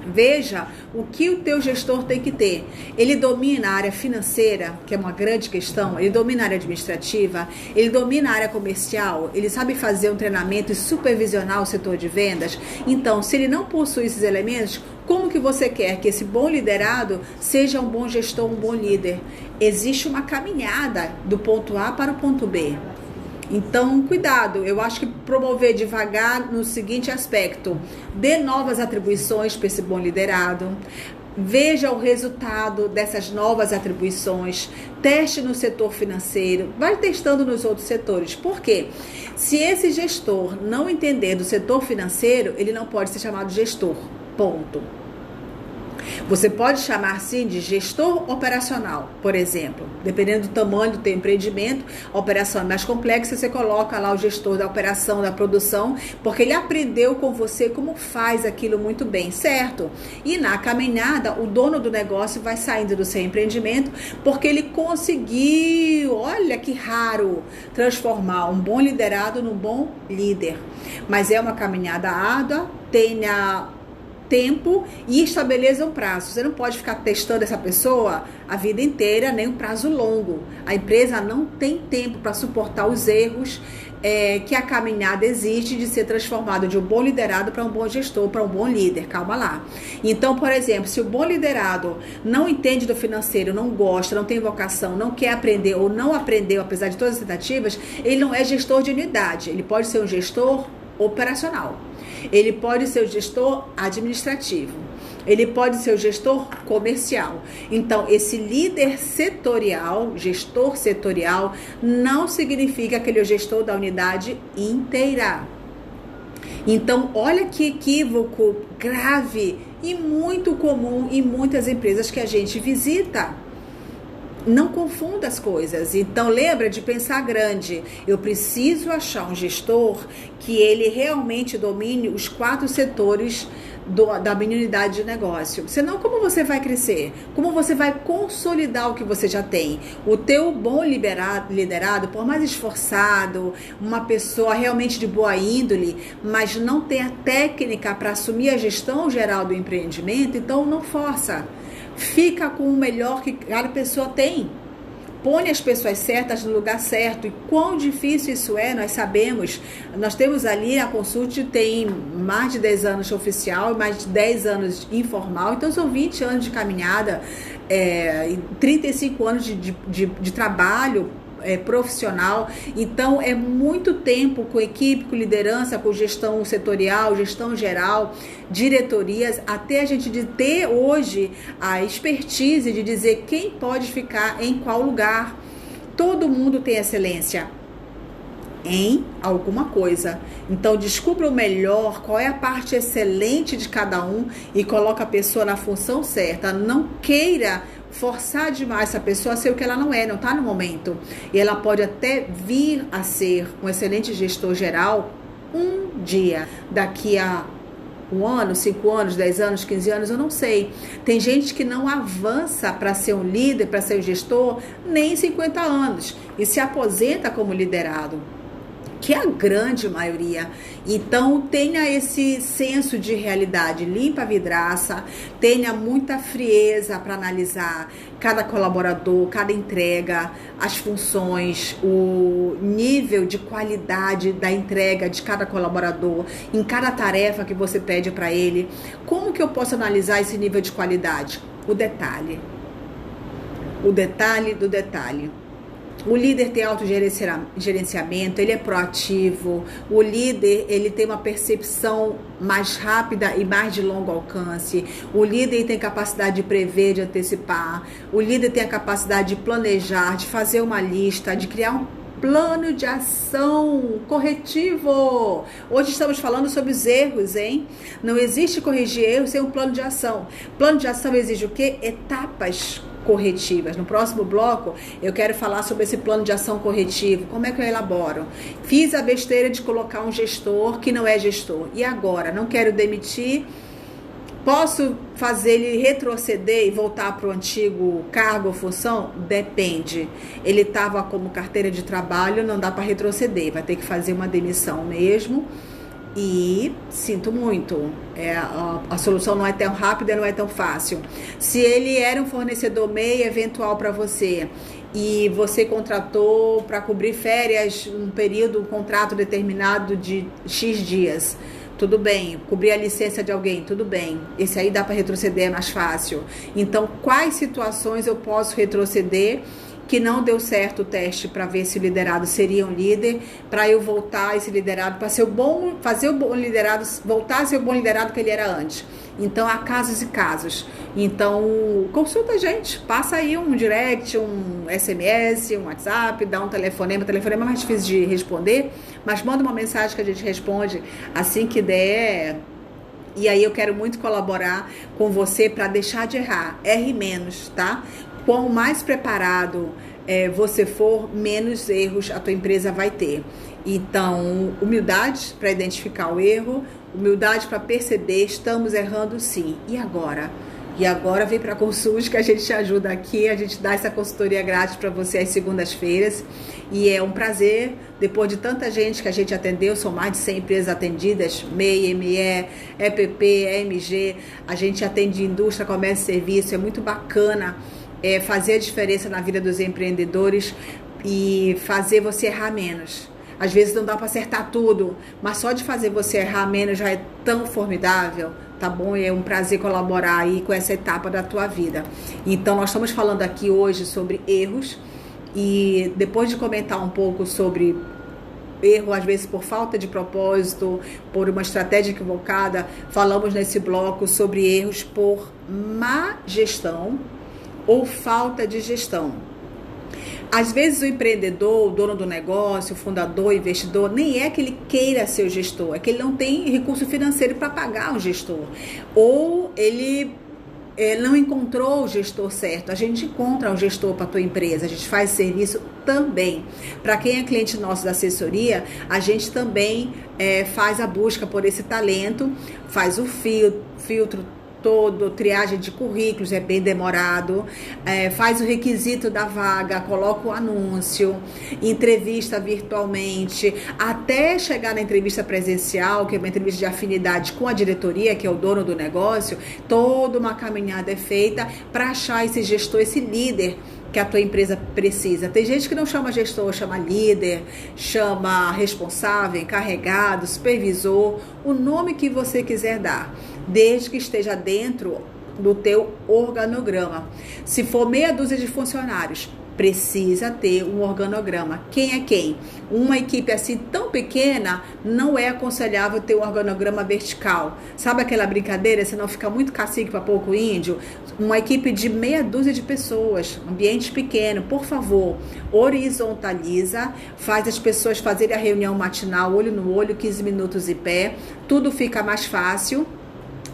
Veja o que o teu gestor tem que ter. Ele domina a área financeira, que é uma grande questão, ele domina a área administrativa, ele domina a área comercial, ele sabe fazer um treinamento e supervisionar o setor de vendas. Então, se ele não possui esses elementos, como que você quer que esse bom liderado seja um bom gestor, um bom líder? Existe uma caminhada do ponto A para o ponto B. Então, cuidado, eu acho que promover devagar no seguinte aspecto: dê novas atribuições para esse bom liderado, veja o resultado dessas novas atribuições, teste no setor financeiro, vai testando nos outros setores. Por quê? Se esse gestor não entender do setor financeiro, ele não pode ser chamado gestor, ponto. Você pode chamar sim de gestor operacional, por exemplo. Dependendo do tamanho do teu empreendimento, a operação é mais complexa, você coloca lá o gestor da operação, da produção, porque ele aprendeu com você como faz aquilo muito bem, certo? E na caminhada, o dono do negócio vai saindo do seu empreendimento, porque ele conseguiu, olha que raro, transformar um bom liderado num bom líder. Mas é uma caminhada árdua, tenha tempo e estabeleça um prazo. Você não pode ficar testando essa pessoa a vida inteira, nem um prazo longo. A empresa não tem tempo para suportar os erros que a caminhada exige de ser transformado de um bom liderado para um bom gestor, para um bom líder. Calma lá. Então, por exemplo, se o bom liderado não entende do financeiro, não gosta, não tem vocação, não quer aprender ou não aprendeu, apesar de todas as tentativas, ele não é gestor de unidade. Ele pode ser um gestor operacional. Ele pode ser o gestor administrativo. Ele pode ser o gestor comercial. Então, esse líder setorial, gestor setorial, não significa que ele é o gestor da unidade inteira. Então, olha que equívoco grave e muito comum em muitas empresas que a gente visita. Não confunda as coisas. Então, lembra de pensar grande. Eu preciso achar um gestor que ele realmente domine os 4 setores da minha unidade de negócio. Senão, como você vai crescer? Como você vai consolidar o que você já tem? O teu bom liderado, por mais esforçado, uma pessoa realmente de boa índole, mas não tem a técnica para assumir a gestão geral do empreendimento, então não força. Fica com o melhor que cada pessoa tem. Põe as pessoas certas no lugar certo. E quão difícil isso é, nós sabemos. Nós temos ali, a Consult tem mais de 10 anos de oficial e mais de 10 anos de informal. Então, são 20 anos de caminhada, 35 anos de trabalho profissional. Então, é muito tempo com equipe, com liderança, com gestão setorial, gestão geral, diretorias, até a gente de ter hoje a expertise de dizer quem pode ficar em qual lugar. Todo mundo tem excelência em alguma coisa. Então, descubra o melhor, qual é a parte excelente de cada um e coloca a pessoa na função certa. Não queira forçar demais essa pessoa a ser o que ela não está no momento. E ela pode até vir a ser um excelente gestor geral um dia, daqui a 1 ano, 5 anos, 10 anos, 15 anos, eu não sei. Tem gente que não avança para ser um líder, para ser um gestor, nem 50 anos e se aposenta como liderado, que é a grande maioria. Então, tenha esse senso de realidade, limpa a vidraça, tenha muita frieza para analisar cada colaborador, cada entrega, as funções, o nível de qualidade da entrega de cada colaborador, em cada tarefa que você pede para ele. Como que eu posso analisar esse nível de qualidade? O detalhe do detalhe. O líder tem autogerenciamento, ele é proativo. O líder, ele tem uma percepção mais rápida e mais de longo alcance. O líder tem capacidade de prever, de antecipar. O líder tem a capacidade de planejar, de fazer uma lista, de criar um plano de ação corretivo. Hoje estamos falando sobre os erros, hein? Não existe corrigir erros sem um plano de ação. Plano de ação exige o quê? Etapas corretivas. No próximo bloco, eu quero falar sobre esse plano de ação corretivo. Como é que eu elaboro? Fiz a besteira de colocar um gestor que não é gestor. E agora? Não quero demitir. Posso fazer ele retroceder e voltar para o antigo cargo ou função? Depende. Ele estava como carteira de trabalho, não dá para retroceder. Vai ter que fazer uma demissão mesmo. E sinto muito, a solução não é tão rápida, não é tão fácil. Se ele era um fornecedor meio eventual para você e você contratou para cobrir férias um período, um contrato determinado de X dias, tudo bem. Cobrir a licença de alguém, tudo bem. Esse aí dá para retroceder, é mais fácil. Então, quais situações eu posso retroceder que não deu certo o teste para ver se o liderado seria um líder, para eu voltar esse liderado, para ser fazer o bom liderado, voltar a ser o bom liderado que ele era antes. Então, há casos e casos. Então, consulta a gente, passa aí um direct, um SMS, um WhatsApp, dá um telefonema. O telefonema é mais difícil de responder, mas manda uma mensagem que a gente responde assim que der. E aí eu quero muito colaborar com você para deixar de errar. Erre menos, tá? Quanto mais preparado você for, menos erros a tua empresa vai ter. Então, humildade para identificar o erro, humildade para perceber, estamos errando sim. E agora? E agora vem para a Consult, que a gente te ajuda aqui, a gente dá essa consultoria grátis para você às segundas-feiras. E é um prazer, depois de tanta gente que a gente atendeu, são mais de 100 empresas atendidas, MEI, ME, EPP, EMG, a gente atende indústria, comércio e serviço, é muito bacana fazer a diferença na vida dos empreendedores e fazer você errar menos. Às vezes não dá para acertar tudo, mas só de fazer você errar menos já é tão formidável, tá bom? E é um prazer colaborar aí com essa etapa da tua vida. Então, nós estamos falando aqui hoje sobre erros e depois de comentar um pouco sobre erro, às vezes por falta de propósito, por uma estratégia equivocada, falamos nesse bloco sobre erros por má gestão ou falta de gestão. Às vezes o empreendedor, o dono do negócio, o fundador, o investidor, nem é que ele queira ser o gestor, é que ele não tem recurso financeiro para pagar um gestor. Ou ele não encontrou o gestor certo, a gente encontra um gestor para a tua empresa, a gente faz serviço também. Para quem é cliente nosso da assessoria, a gente também faz a busca por esse talento, faz o filtro todo, triagem de currículos, é bem demorado, faz o requisito da vaga, coloca o anúncio, entrevista virtualmente, até chegar na entrevista presencial, que é uma entrevista de afinidade com a diretoria, que é o dono do negócio, toda uma caminhada é feita para achar esse gestor, esse líder que a tua empresa precisa. Tem gente que não chama gestor, chama líder, chama responsável, encarregado, supervisor, o nome que você quiser dar, desde que esteja dentro do teu organograma. Se for meia dúzia de funcionários, precisa ter um organograma. Quem é quem? Uma equipe assim tão pequena, não é aconselhável ter um organograma vertical. Sabe aquela brincadeira, se não fica muito cacique para pouco índio? Uma equipe de meia dúzia de pessoas, ambiente pequeno, por favor, horizontaliza, faz as pessoas fazerem a reunião matinal, olho no olho, 15 minutos em pé, tudo fica mais fácil.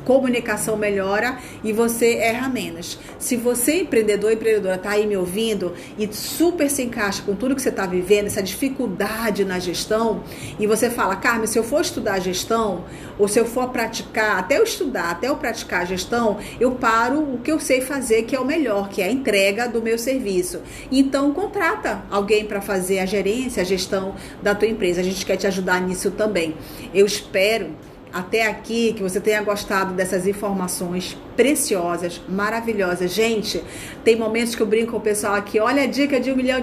Comunicação melhora e você erra menos. Se você, empreendedora, está aí me ouvindo e super se encaixa com tudo que você está vivendo, essa dificuldade na gestão, e você fala, Carmen, se eu for estudar gestão, ou se eu for praticar, até eu praticar a gestão, eu paro o que eu sei fazer, que é o melhor, que é a entrega do meu serviço. Então, contrata alguém para fazer a gerência, a gestão da tua empresa. A gente quer te ajudar nisso também. Eu espero até aqui que você tenha gostado dessas informações preciosas, maravilhosas. Gente, tem momentos que eu brinco com o pessoal aqui, olha a dica de $1 milhão,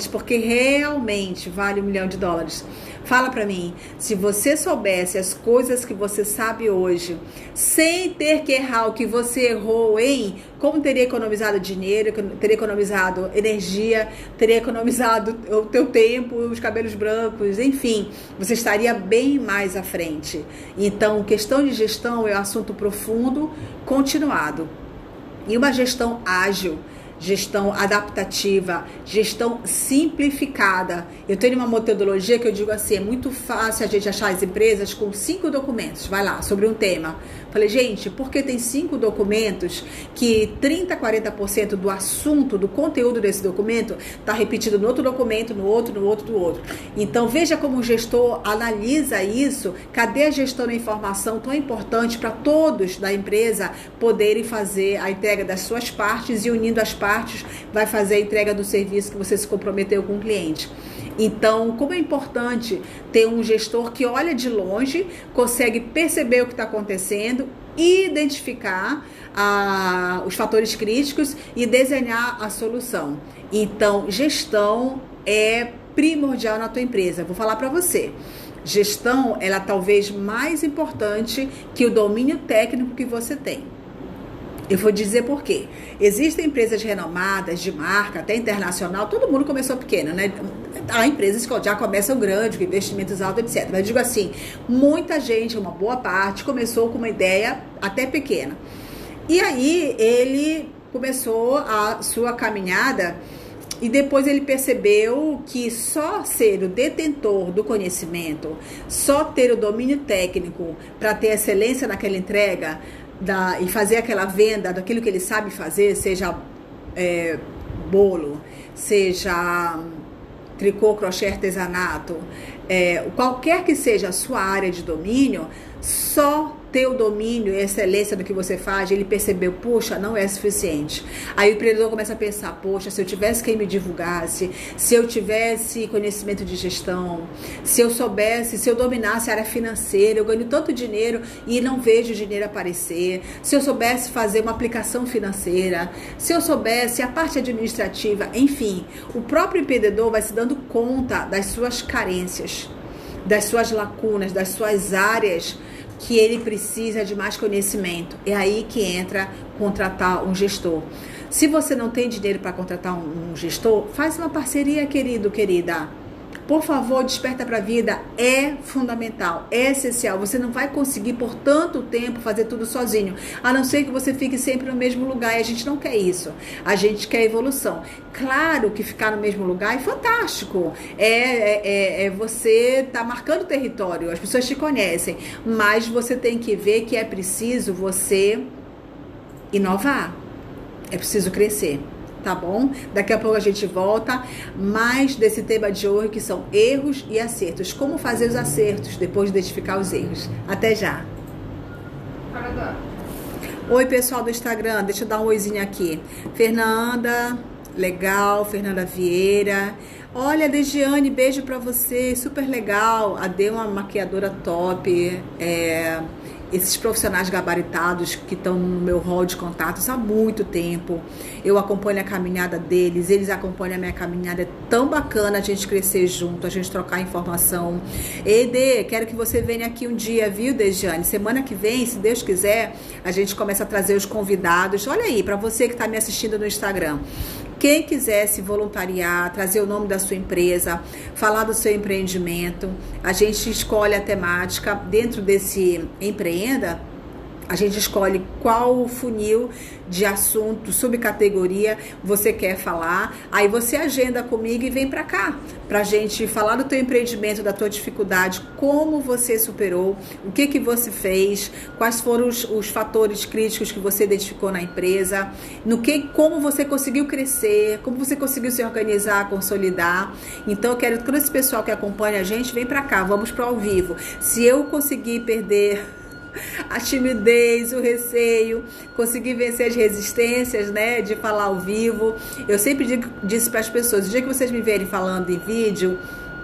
porque realmente vale $1 milhão. Fala pra mim, se você soubesse as coisas que você sabe hoje, sem ter que errar o que você errou, como teria economizado dinheiro, teria economizado energia, teria economizado o teu tempo, os cabelos brancos, enfim, você estaria bem mais à frente. Então, questão de gestão é um assunto profundo, continuado. E uma gestão ágil, gestão adaptativa, gestão simplificada. Eu tenho uma metodologia que eu digo assim, é muito fácil a gente achar as empresas com 5 documentos, vai lá, sobre um tema. Falei, gente, porque tem 5 documentos que 30%, 40% do assunto, do conteúdo desse documento está repetido no outro documento, no outro. Então, veja como o gestor analisa isso, cadê a gestão da informação tão importante para todos da empresa poderem fazer a entrega das suas partes e unindo as partes vai fazer a entrega do serviço que você se comprometeu com o cliente. Então, como é importante ter um gestor que olha de longe, consegue perceber o que está acontecendo, identificar os fatores críticos e desenhar a solução. Então, gestão é primordial na tua empresa. Vou falar para você. Gestão, ela é talvez mais importante que o domínio técnico que você tem. Eu vou dizer por quê. Existem empresas renomadas, de marca, até internacional, todo mundo começou pequeno, né? Há empresas que já começam grande, com investimentos altos, etc. Mas eu digo assim, muita gente, uma boa parte, começou com uma ideia até pequena. E aí ele começou a sua caminhada e depois ele percebeu que só ser o detentor do conhecimento, só ter o domínio técnico para ter excelência naquela entrega, e fazer aquela venda daquilo que ele sabe fazer, seja bolo, seja tricô, crochê, artesanato, qualquer que seja a sua área de domínio, só ter o domínio e a excelência do que você faz, ele percebeu, poxa, não é suficiente. Aí o empreendedor começa a pensar, poxa, se eu tivesse quem me divulgasse, se eu tivesse conhecimento de gestão, se eu dominasse a área financeira, eu ganho tanto dinheiro e não vejo o dinheiro aparecer, se eu soubesse fazer uma aplicação financeira, se eu soubesse a parte administrativa, enfim, o próprio empreendedor vai se dando conta das suas carências, das suas lacunas, das suas áreas que ele precisa de mais conhecimento. É aí que entra contratar um gestor. Se você não tem dinheiro para contratar um gestor, faz uma parceria, querido, querida. Por favor, desperta para a vida. É fundamental, é essencial. Você não vai conseguir por tanto tempo fazer tudo sozinho, a não ser que você fique sempre no mesmo lugar. E a gente não quer isso. A gente quer evolução. Claro que ficar no mesmo lugar é fantástico. Você tá marcando território, as pessoas te conhecem. Mas você tem que ver que é preciso você inovar, é preciso crescer, tá bom? Daqui a pouco a gente volta mais desse tema de hoje, que são erros e acertos. Como fazer os acertos depois de identificar os erros. Até já! Oi, pessoal do Instagram, deixa eu dar um oizinho aqui. Fernanda, legal, Fernanda Vieira. Olha, Degiane, beijo pra você, super legal. A Dê, uma maquiadora top. Esses profissionais gabaritados que estão no meu hall de contatos há muito tempo. Eu acompanho a caminhada deles, eles acompanham a minha caminhada. É tão bacana a gente crescer junto, a gente trocar informação. Dê, quero que você venha aqui um dia, viu, Dejiane? Semana que vem, se Deus quiser, a gente começa a trazer os convidados. Olha aí, para você que está me assistindo no Instagram. Quem quiser se voluntariar, trazer o nome da sua empresa, falar do seu empreendimento, a gente escolhe a temática. Dentro desse Empreenda, a gente escolhe qual funil de assunto, subcategoria você quer falar. Aí você agenda comigo e vem pra cá, pra gente falar do teu empreendimento, da tua dificuldade, como você superou, o que você fez, quais foram os fatores críticos que você identificou na empresa, como você conseguiu crescer, como você conseguiu se organizar, consolidar. Então eu quero que todo esse pessoal que acompanha a gente, vem pra cá, vamos pro ao vivo. Se eu conseguir perder a timidez, o receio, conseguir vencer as resistências, né, de falar ao vivo. Eu sempre disse para as pessoas, o dia que vocês me verem falando em vídeo,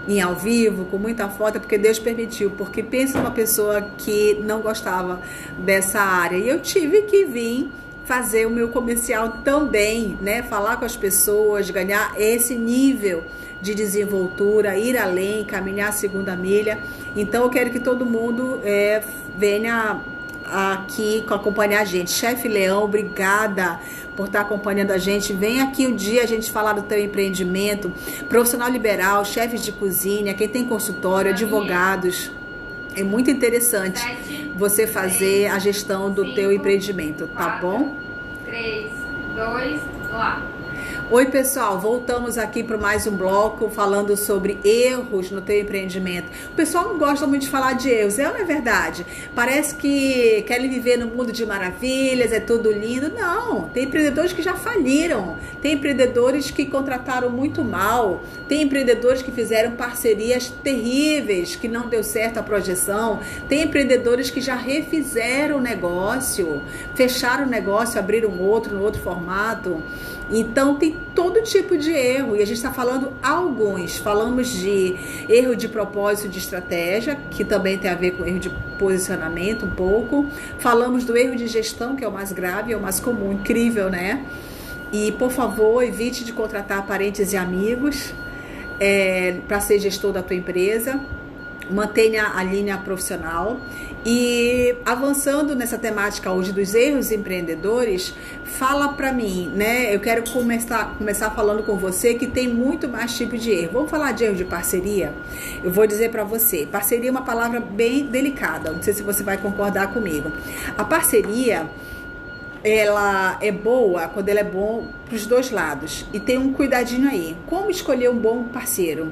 em ao vivo, com muita foto, é porque Deus permitiu, porque pensa numa pessoa que não gostava dessa área, e eu tive que vir fazer o meu comercial também, né, falar com as pessoas, ganhar esse nível de desenvoltura, ir além, caminhar a segunda milha. Então eu quero que todo mundo venha aqui acompanhar a gente. Chefe Leão, obrigada por estar acompanhando a gente. Vem aqui um dia a gente falar do teu empreendimento. Profissional liberal, chefes de cozinha, quem tem consultório, advogados. É muito interessante você fazer a gestão do teu empreendimento, tá bom? 3, 2, lá. Oi, pessoal, voltamos aqui para mais um bloco falando sobre erros no teu empreendimento. O pessoal não gosta muito de falar de erros, não é verdade? Parece que querem viver no mundo de maravilhas, é tudo lindo. Não, tem empreendedores que já faliram, tem empreendedores que contrataram muito mal, tem empreendedores que fizeram parcerias terríveis, que não deu certo a projeção, tem empreendedores que já refizeram o negócio, fecharam o negócio, abriram outro no outro formato. Então tem todo tipo de erro, e a gente está falando alguns. Falamos de erro de propósito, de estratégia, que também tem a ver com erro de posicionamento um pouco. Falamos do erro de gestão, que é o mais grave, é o mais comum, incrível, né? E por favor, evite de contratar parentes e amigos para ser gestor da tua empresa. Mantenha a linha profissional. E avançando nessa temática hoje dos erros empreendedores, fala pra mim, né? Eu quero começar falando com você que tem muito mais tipo de erro. Vamos falar de erro de parceria? Eu vou dizer pra você, parceria é uma palavra bem delicada, não sei se você vai concordar comigo. A parceria, ela é boa quando ela é bom pros dois lados, e tem um cuidadinho aí. Como escolher um bom parceiro?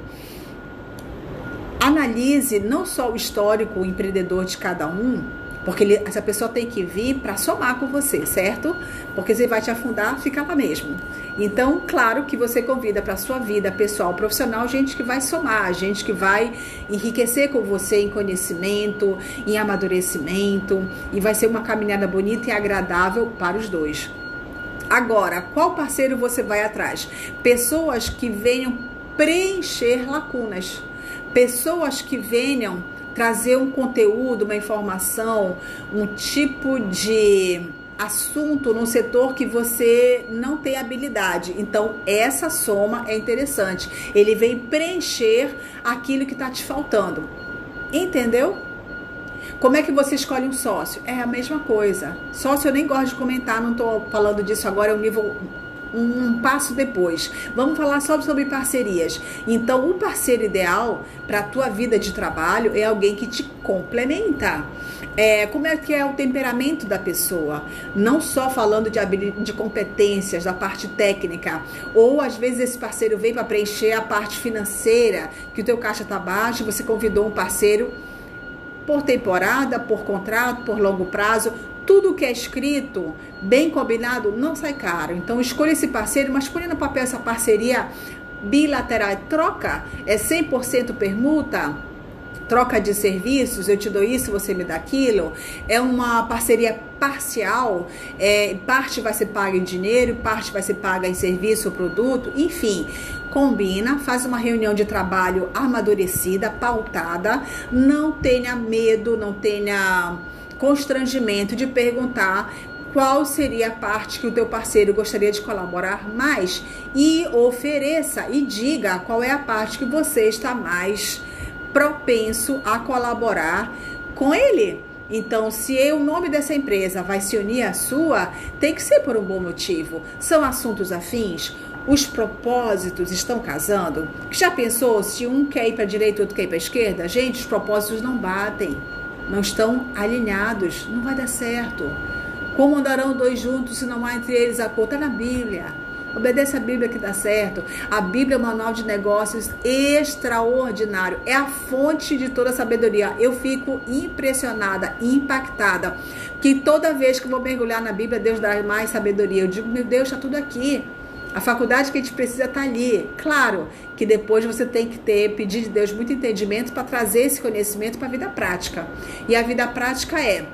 Analise não só o histórico o empreendedor de cada um, porque essa pessoa tem que vir para somar com você, certo? Porque você vai te afundar, fica lá mesmo. Então, claro que você convida para a sua vida pessoal, profissional, gente que vai somar, gente que vai enriquecer com você em conhecimento, em amadurecimento, e vai ser uma caminhada bonita e agradável para os dois. Agora, qual parceiro você vai atrás? Pessoas que venham preencher lacunas. Pessoas que venham trazer um conteúdo, uma informação, um tipo de assunto num setor que você não tem habilidade. Então, essa soma é interessante. Ele vem preencher aquilo que está te faltando. Entendeu? Como é que você escolhe um sócio? É a mesma coisa. Sócio eu nem gosto de comentar, não estou falando disso agora, é um nível... um passo depois. Vamos falar só sobre parcerias. Então, o parceiro ideal para a tua vida de trabalho é alguém que te complementa. Como é que é o temperamento da pessoa? Não só falando de competências, da parte técnica. Ou, às vezes, esse parceiro vem para preencher a parte financeira, que o teu caixa está baixo, você convidou um parceiro por temporada, por contrato, por longo prazo. tudo que é escrito, bem combinado, não sai caro. Então escolha esse parceiro, mas põe no papel essa parceria bilateral. Troca, é 100% permuta, troca de serviços, eu te dou isso, você me dá aquilo. É uma parceria parcial, parte vai ser paga em dinheiro, parte vai ser paga em serviço ou produto, enfim. Combina, faz uma reunião de trabalho amadurecida, pautada, não tenha medo, não tenha constrangimento de perguntar qual seria a parte que o teu parceiro gostaria de colaborar mais e ofereça e diga qual é a parte que você está mais propenso a colaborar com ele. Então, se o nome dessa empresa vai se unir à sua, tem que ser por um bom motivo. São assuntos afins? Os propósitos estão casando? Já pensou se um quer ir para a direita e outro quer ir para a esquerda? Gente, os propósitos não batem, não estão alinhados, não vai dar certo. Como andarão dois juntos se não há entre eles acordo? Está na Bíblia. Obedece a Bíblia que dá certo. A Bíblia é um manual de negócios extraordinário. É a fonte de toda a sabedoria. Eu fico impressionada, impactada, que toda vez que eu vou mergulhar na Bíblia, Deus dá mais sabedoria. Eu digo, meu Deus, está tudo aqui. A faculdade que a gente precisa está ali. Claro que depois você tem que pedir de Deus muito entendimento para trazer esse conhecimento para a vida prática. E a vida prática é: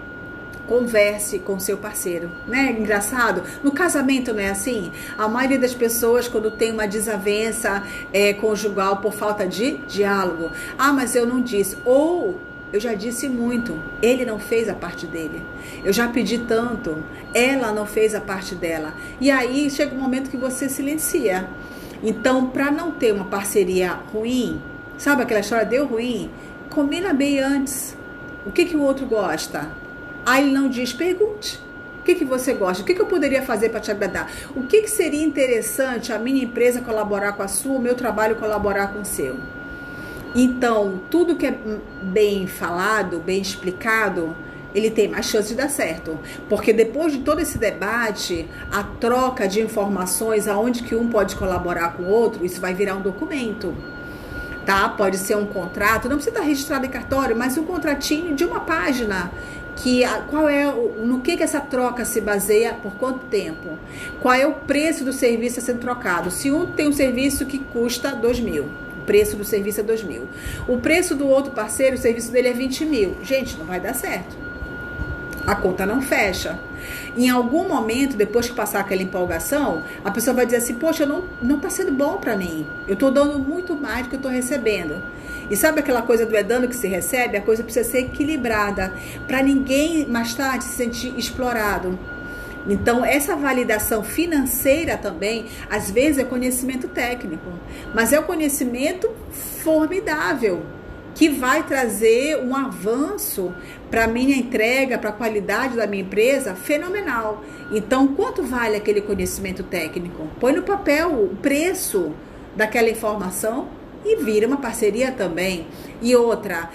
converse com seu parceiro, né? Engraçado, no casamento não é assim? A maioria das pessoas, quando tem uma desavença conjugal por falta de diálogo, mas eu não disse, ou eu já disse muito, ele não fez a parte dele, eu já pedi tanto, ela não fez a parte dela, e aí chega um momento que você silencia. Então, para não ter uma parceria ruim, sabe aquela história, deu ruim, combina bem antes, o que o outro gosta. Aí ele não diz, pergunte, o que você gosta, o que eu poderia fazer para te agradar, o que seria interessante a minha empresa colaborar com a sua, o meu trabalho colaborar com o seu. Então, tudo que é bem falado, bem explicado, ele tem mais chance de dar certo, porque depois de todo esse debate, a troca de informações, aonde que um pode colaborar com o outro, isso vai virar um documento. Tá? Pode ser um contrato, não precisa estar registrado em cartório, mas um contratinho de uma página. No que essa troca se baseia, por quanto tempo? Qual é o preço do serviço a sendo trocado? Se um tem um serviço que custa 2.000, o preço do serviço é 2.000. O preço do outro parceiro, o serviço dele é 20.000. Gente, não vai dar certo. A conta não fecha. Em algum momento, depois que passar aquela empolgação, a pessoa vai dizer assim, poxa, não está sendo bom para mim. Eu estou dando muito mais do que eu estou recebendo. E sabe aquela coisa do dando que se recebe? A coisa precisa ser equilibrada, para ninguém mais tarde se sentir explorado. Então, essa validação financeira também, às vezes é conhecimento técnico, mas é um conhecimento formidável, que vai trazer um avanço para a minha entrega, para a qualidade da minha empresa, fenomenal. Então, quanto vale aquele conhecimento técnico? Põe no papel o preço daquela informação e vira uma parceria também. E outra,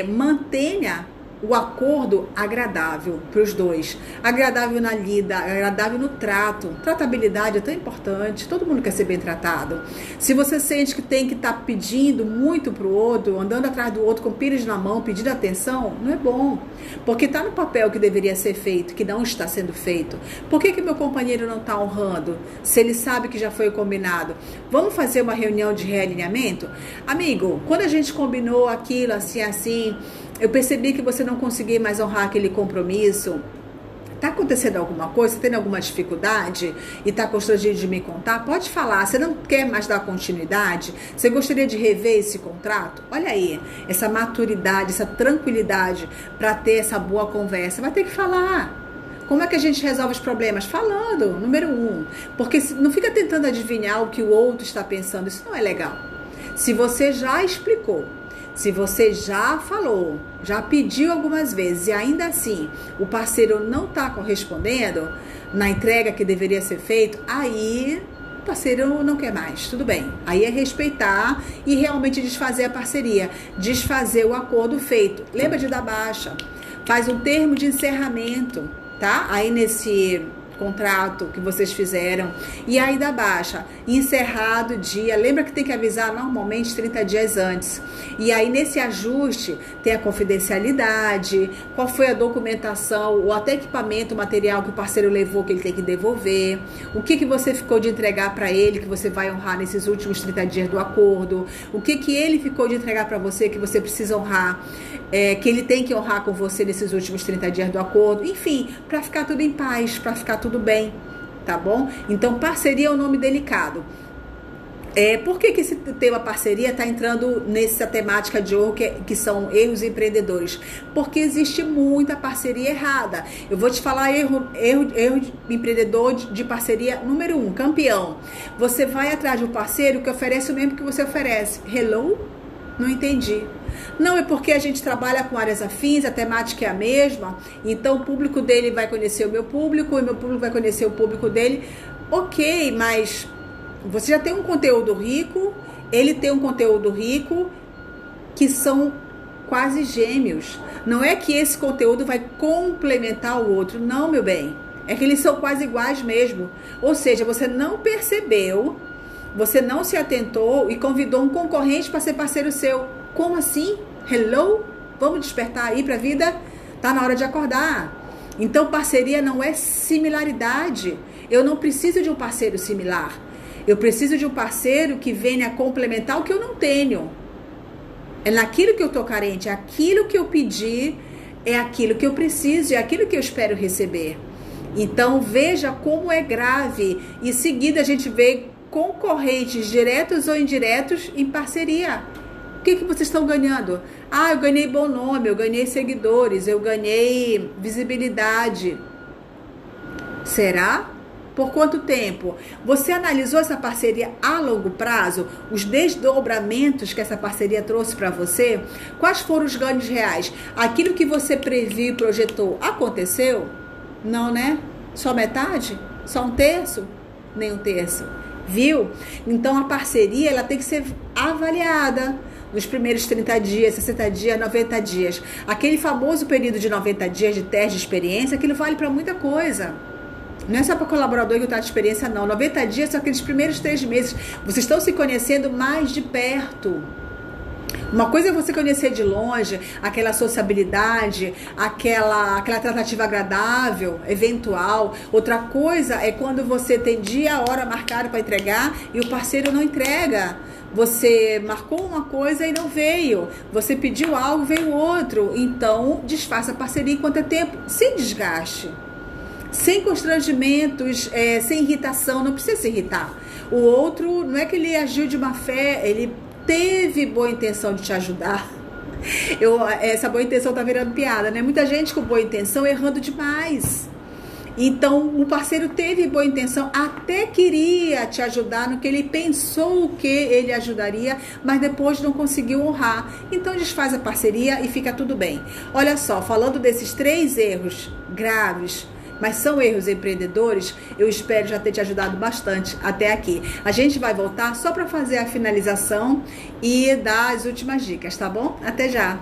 mantenha o acordo agradável para os dois, agradável na lida, agradável no trato. Tratabilidade é tão importante, todo mundo quer ser bem tratado. Se você sente que tem que estar pedindo muito para o outro, andando atrás do outro com pires na mão, pedindo atenção, não é bom, porque está no papel que deveria ser feito, que não está sendo feito. Por que meu companheiro não está honrando, se ele sabe que já foi combinado? Vamos fazer uma reunião de realinhamento? Amigo, quando a gente combinou aquilo assim, eu percebi que você não conseguia mais honrar aquele compromisso. Está acontecendo alguma coisa? Você tem alguma dificuldade e está constrangido de me contar? Pode falar. Você não quer mais dar continuidade? Você gostaria de rever esse contrato? Olha aí, essa maturidade, essa tranquilidade para ter essa boa conversa. Vai ter que falar. Como é que a gente resolve os problemas? Falando, número 1. Porque não fica tentando adivinhar o que o outro está pensando. Isso não é legal. Se você já explicou, se você já falou, já pediu algumas vezes e ainda assim o parceiro não está correspondendo na entrega que deveria ser feito, aí o parceiro não quer mais, tudo bem. Aí é respeitar e realmente desfazer a parceria, desfazer o acordo feito. Lembra de dar baixa, faz um termo de encerramento, tá? Aí nesse contrato que vocês fizeram, e aí dá baixa, encerrado o dia, lembra que tem que avisar normalmente 30 dias antes, e aí nesse ajuste tem a confidencialidade, qual foi a documentação, ou até equipamento, material que o parceiro levou que ele tem que devolver, o que você ficou de entregar para ele, que você vai honrar nesses últimos 30 dias do acordo, o que ele ficou de entregar para você, que você precisa honrar, que ele tem que honrar com você nesses últimos 30 dias do acordo, enfim, para ficar tudo em paz, para ficar tudo bem, tá bom? Então, parceria é um nome delicado. Por que esse tema parceria está entrando nessa temática de ouro, que são erros empreendedores? Porque existe muita parceria errada. Eu vou te falar erro de empreendedor de parceria número 1, campeão. Você vai atrás de um parceiro que oferece o mesmo que você oferece. Hello? Não entendi. Não, é porque a gente trabalha com áreas afins, a temática é a mesma, então o público dele vai conhecer o meu público e o meu público vai conhecer o público dele. Ok, mas você já tem um conteúdo rico, ele tem um conteúdo rico, que são quase gêmeos. Não é que esse conteúdo vai complementar o outro, não, meu bem. É que eles são quase iguais mesmo. Ou seja, você não percebeu, você não se atentou e convidou um concorrente para ser parceiro seu. Como assim? Hello? Vamos despertar aí para a vida? Tá na hora de acordar. Então, parceria não é similaridade. Eu não preciso de um parceiro similar. Eu preciso de um parceiro que venha complementar o que eu não tenho. É naquilo que eu estou carente, é aquilo que eu pedi, é aquilo que eu preciso, é aquilo que eu espero receber. Então, veja como é grave. Em seguida, a gente vê concorrentes diretos ou indiretos em parceria. O que vocês estão ganhando? Eu ganhei bom nome, eu ganhei seguidores, eu ganhei visibilidade. Será? Por quanto tempo? Você analisou essa parceria a longo prazo? Os desdobramentos que essa parceria trouxe para você? Quais foram os ganhos reais? Aquilo que você previu e projetou aconteceu? Não, né? Só metade? Só um terço? Nem um terço. Viu? Então a parceria ela tem que ser avaliada nos primeiros 30 dias, 60 dias, 90 dias. Aquele famoso período de 90 dias de teste de experiência, aquilo vale para muita coisa. Não é só para colaborador que está de experiência, não. 90 dias são aqueles primeiros 3 meses. Vocês estão se conhecendo mais de perto. Uma coisa é você conhecer de longe, aquela sociabilidade, aquela tratativa agradável, eventual. Outra coisa é quando você tem dia, hora marcada para entregar e o parceiro não entrega. Você marcou uma coisa e não veio. Você pediu algo, veio outro. Então, desfaça a parceria enquanto é tempo, sem desgaste. Sem constrangimentos, sem irritação, não precisa se irritar. O outro, não é que ele agiu de má fé, ele teve boa intenção de te ajudar. Essa boa intenção tá virando piada, né? Muita gente com boa intenção errando demais. Então, o parceiro teve boa intenção, até queria te ajudar no que ele pensou que ele ajudaria, mas depois não conseguiu honrar. Então, desfaz a parceria e fica tudo bem. Olha só, falando desses 3 erros graves, mas são erros empreendedores, eu espero já ter te ajudado bastante até aqui. A gente vai voltar só para fazer a finalização e dar as últimas dicas, tá bom? Até já!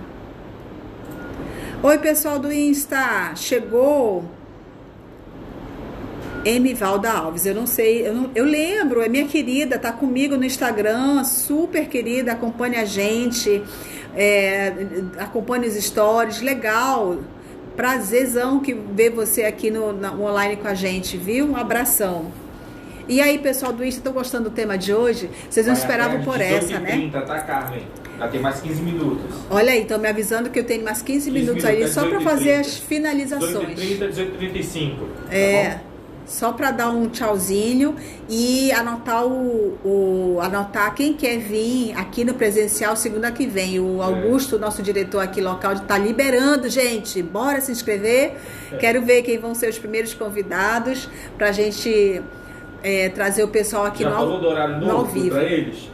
Oi, pessoal do Insta! Chegou Emivalda Alves, eu não sei, eu lembro, é minha querida, tá comigo no Instagram, super querida, acompanha a gente, acompanha os stories, legal! Prazerzão que ver você aqui no online com a gente, viu? Um abração. E aí, pessoal do Insta, estão gostando do tema de hoje? Vocês não esperavam por essa, né? 30, tá, Carmen? Já tem mais 15 minutos. Olha aí, estão me avisando que eu tenho mais 15 minutos aí, só para fazer as finalizações. 18h30, 18h35. Tá bom? Só para dar um tchauzinho e anotar anotar quem quer vir aqui no presencial segunda que vem. O Augusto, nosso diretor aqui local, está liberando, gente. Bora se inscrever. Quero ver quem vão ser os primeiros convidados para a gente trazer o pessoal aqui já falou do horário novo ao vivo. Para eles?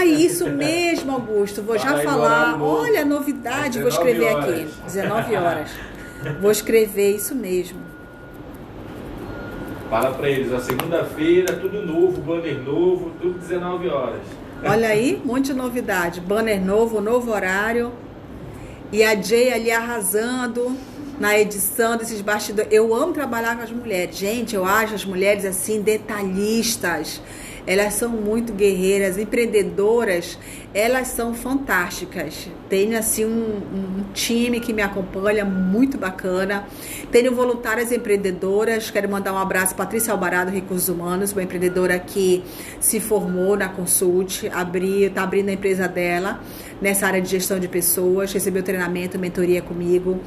Isso mesmo, Augusto. Vou já falar. Olha a novidade, vou escrever aqui. 19 horas. Vou escrever isso mesmo. Fala pra eles, a segunda-feira, tudo novo, banner novo, tudo 19 horas. Olha aí, um monte de novidade. Banner novo, novo horário. E a Jay ali arrasando. na edição desses bastidores. Eu amo trabalhar com as mulheres. Gente, eu acho as mulheres assim detalhistas. Elas são muito guerreiras, empreendedoras, elas são fantásticas. Tenho assim um time que me acompanha, muito bacana. Tenho voluntárias empreendedoras, quero mandar um abraço para Patrícia Alvarado, Recursos Humanos, uma empreendedora que se formou na Consult, está abrindo a empresa dela nessa área de gestão de pessoas, recebeu treinamento, mentoria comigo.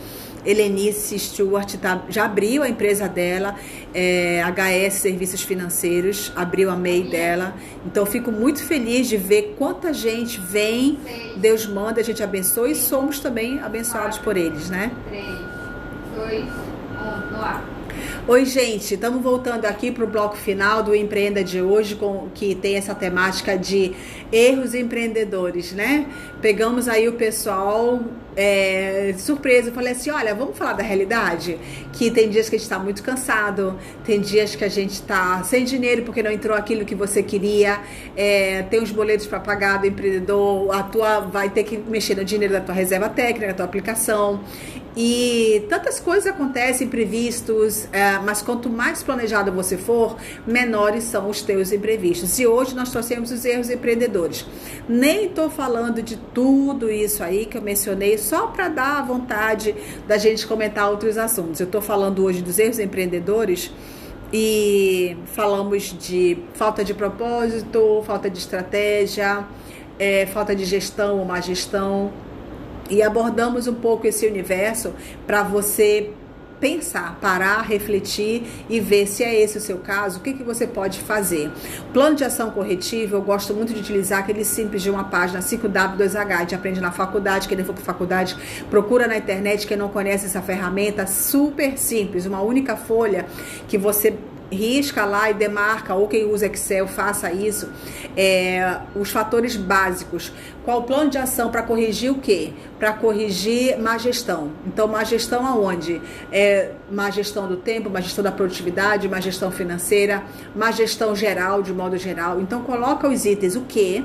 Helenice Stewart já abriu a empresa dela, HS Serviços Financeiros, abriu a MEI dela. Então, fico muito feliz de ver quanta gente vem, Deus manda, a gente abençoa e somos também abençoados por eles, né? 3, 2, 1, no ar. Oi, gente, estamos voltando aqui para o bloco final do Empreenda de hoje, que tem essa temática de erros empreendedores, né? Pegamos aí o pessoal surpresa, eu falei assim, olha, vamos falar da realidade? Que tem dias que a gente está muito cansado, tem dias que a gente está sem dinheiro porque não entrou aquilo que você queria, tem os boletos para pagar do empreendedor, vai ter que mexer no dinheiro da tua reserva técnica, da tua aplicação. E tantas coisas acontecem, imprevistos, mas quanto mais planejado você for, menores são os teus imprevistos. E hoje nós trouxemos os erros empreendedores. Nem estou falando de tudo isso aí que eu mencionei, só para dar a vontade da gente comentar outros assuntos. Eu estou falando hoje dos erros empreendedores e falamos de falta de propósito, falta de estratégia, falta de gestão ou má gestão. E abordamos um pouco esse universo para você pensar, parar, refletir e ver se é esse o seu caso, o que você pode fazer. Plano de ação corretivo, eu gosto muito de utilizar aquele simples de uma página, 5W2H, a gente aprende na faculdade, quem não for para faculdade, procura na internet, quem não conhece essa ferramenta, super simples, uma única folha que você risca lá e demarca, ou quem usa Excel, faça isso, os fatores básicos. Qual o plano de ação para corrigir o quê? Para corrigir má gestão. Então, má gestão aonde? Má gestão do tempo, má gestão da produtividade, má gestão financeira, má gestão geral, de modo geral. Então, coloca os itens, o quê?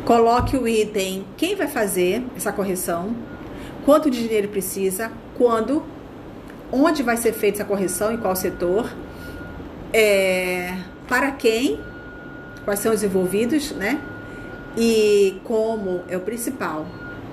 Coloque o item, quem vai fazer essa correção, quanto de dinheiro precisa, quando, onde vai ser feita essa correção, em qual setor, para quem, quais são os envolvidos, né? E como é o principal,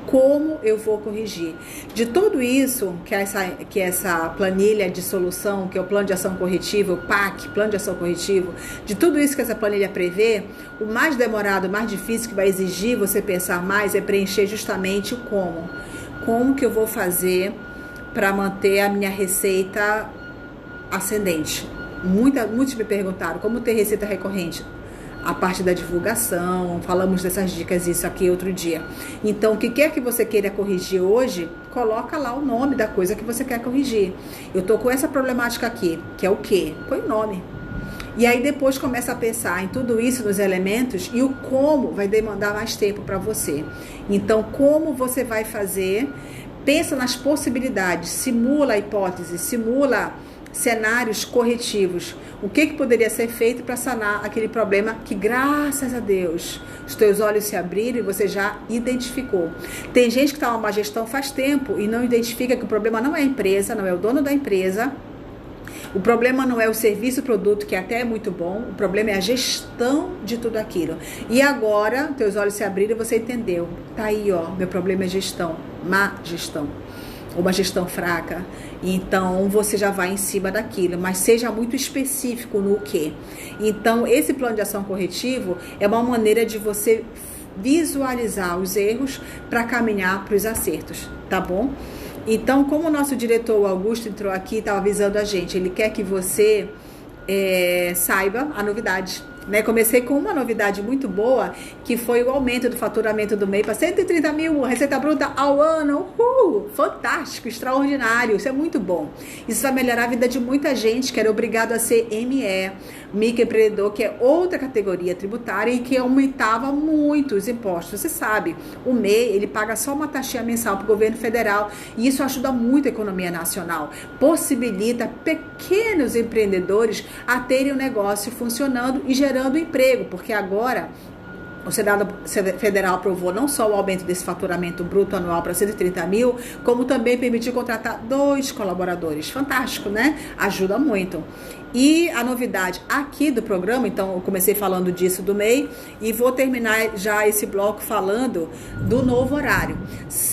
como eu vou corrigir. De tudo isso, que essa planilha de solução, que é o plano de ação corretivo, o PAC, plano de ação corretivo, de tudo isso que essa planilha prevê, o mais demorado, o mais difícil, que vai exigir você pensar mais, é preencher justamente o como. Como que eu vou fazer para manter a minha receita ascendente? Muitos me perguntaram como ter receita recorrente. A parte da divulgação, falamos dessas dicas, isso aqui outro dia. Então, o que quer que você queira corrigir hoje, coloca lá o nome da coisa que você quer corrigir. Eu tô com essa problemática aqui, que é o quê? Põe o nome. E aí depois começa a pensar em tudo isso, nos elementos, e o como vai demandar mais tempo para você. Então, como você vai fazer? Pensa nas possibilidades, simula a hipótese, simula cenários corretivos. O que poderia ser feito para sanar aquele problema que, graças a Deus, os teus olhos se abriram e você já identificou. Tem gente que está numa má gestão faz tempo e não identifica que o problema não é a empresa, não é o dono da empresa. O problema não é o serviço, o produto, que até é muito bom. O problema é a gestão de tudo aquilo. E agora, teus olhos se abriram e você entendeu. Tá aí, ó, meu problema é gestão, má gestão. Uma gestão fraca, então você já vai em cima daquilo, mas seja muito específico no quê. Então, esse plano de ação corretivo é uma maneira de você visualizar os erros para caminhar para os acertos, tá bom? Então, como o nosso diretor Augusto entrou aqui e estava avisando a gente, ele quer que você saiba a novidade. Né? Comecei com uma novidade muito boa, que foi o aumento do faturamento do MEI para 130 mil, receita bruta ao ano. Fantástico, extraordinário, isso é muito bom. Isso vai melhorar a vida de muita gente que era obrigado a ser ME, microempreendedor, que é outra categoria tributária e que aumentava muito os impostos. Você sabe, o MEI, ele paga só uma taxinha mensal para o governo federal e isso ajuda muito a economia nacional. Possibilita pequenos empreendedores a terem o negócio funcionando e gerando emprego, porque agora o Senado Federal aprovou não só o aumento desse faturamento bruto anual para 130 mil, como também permitiu contratar 2 colaboradores. Fantástico, né? Ajuda muito. E a novidade aqui do programa, então eu comecei falando disso do MEI e vou terminar já esse bloco falando do novo horário.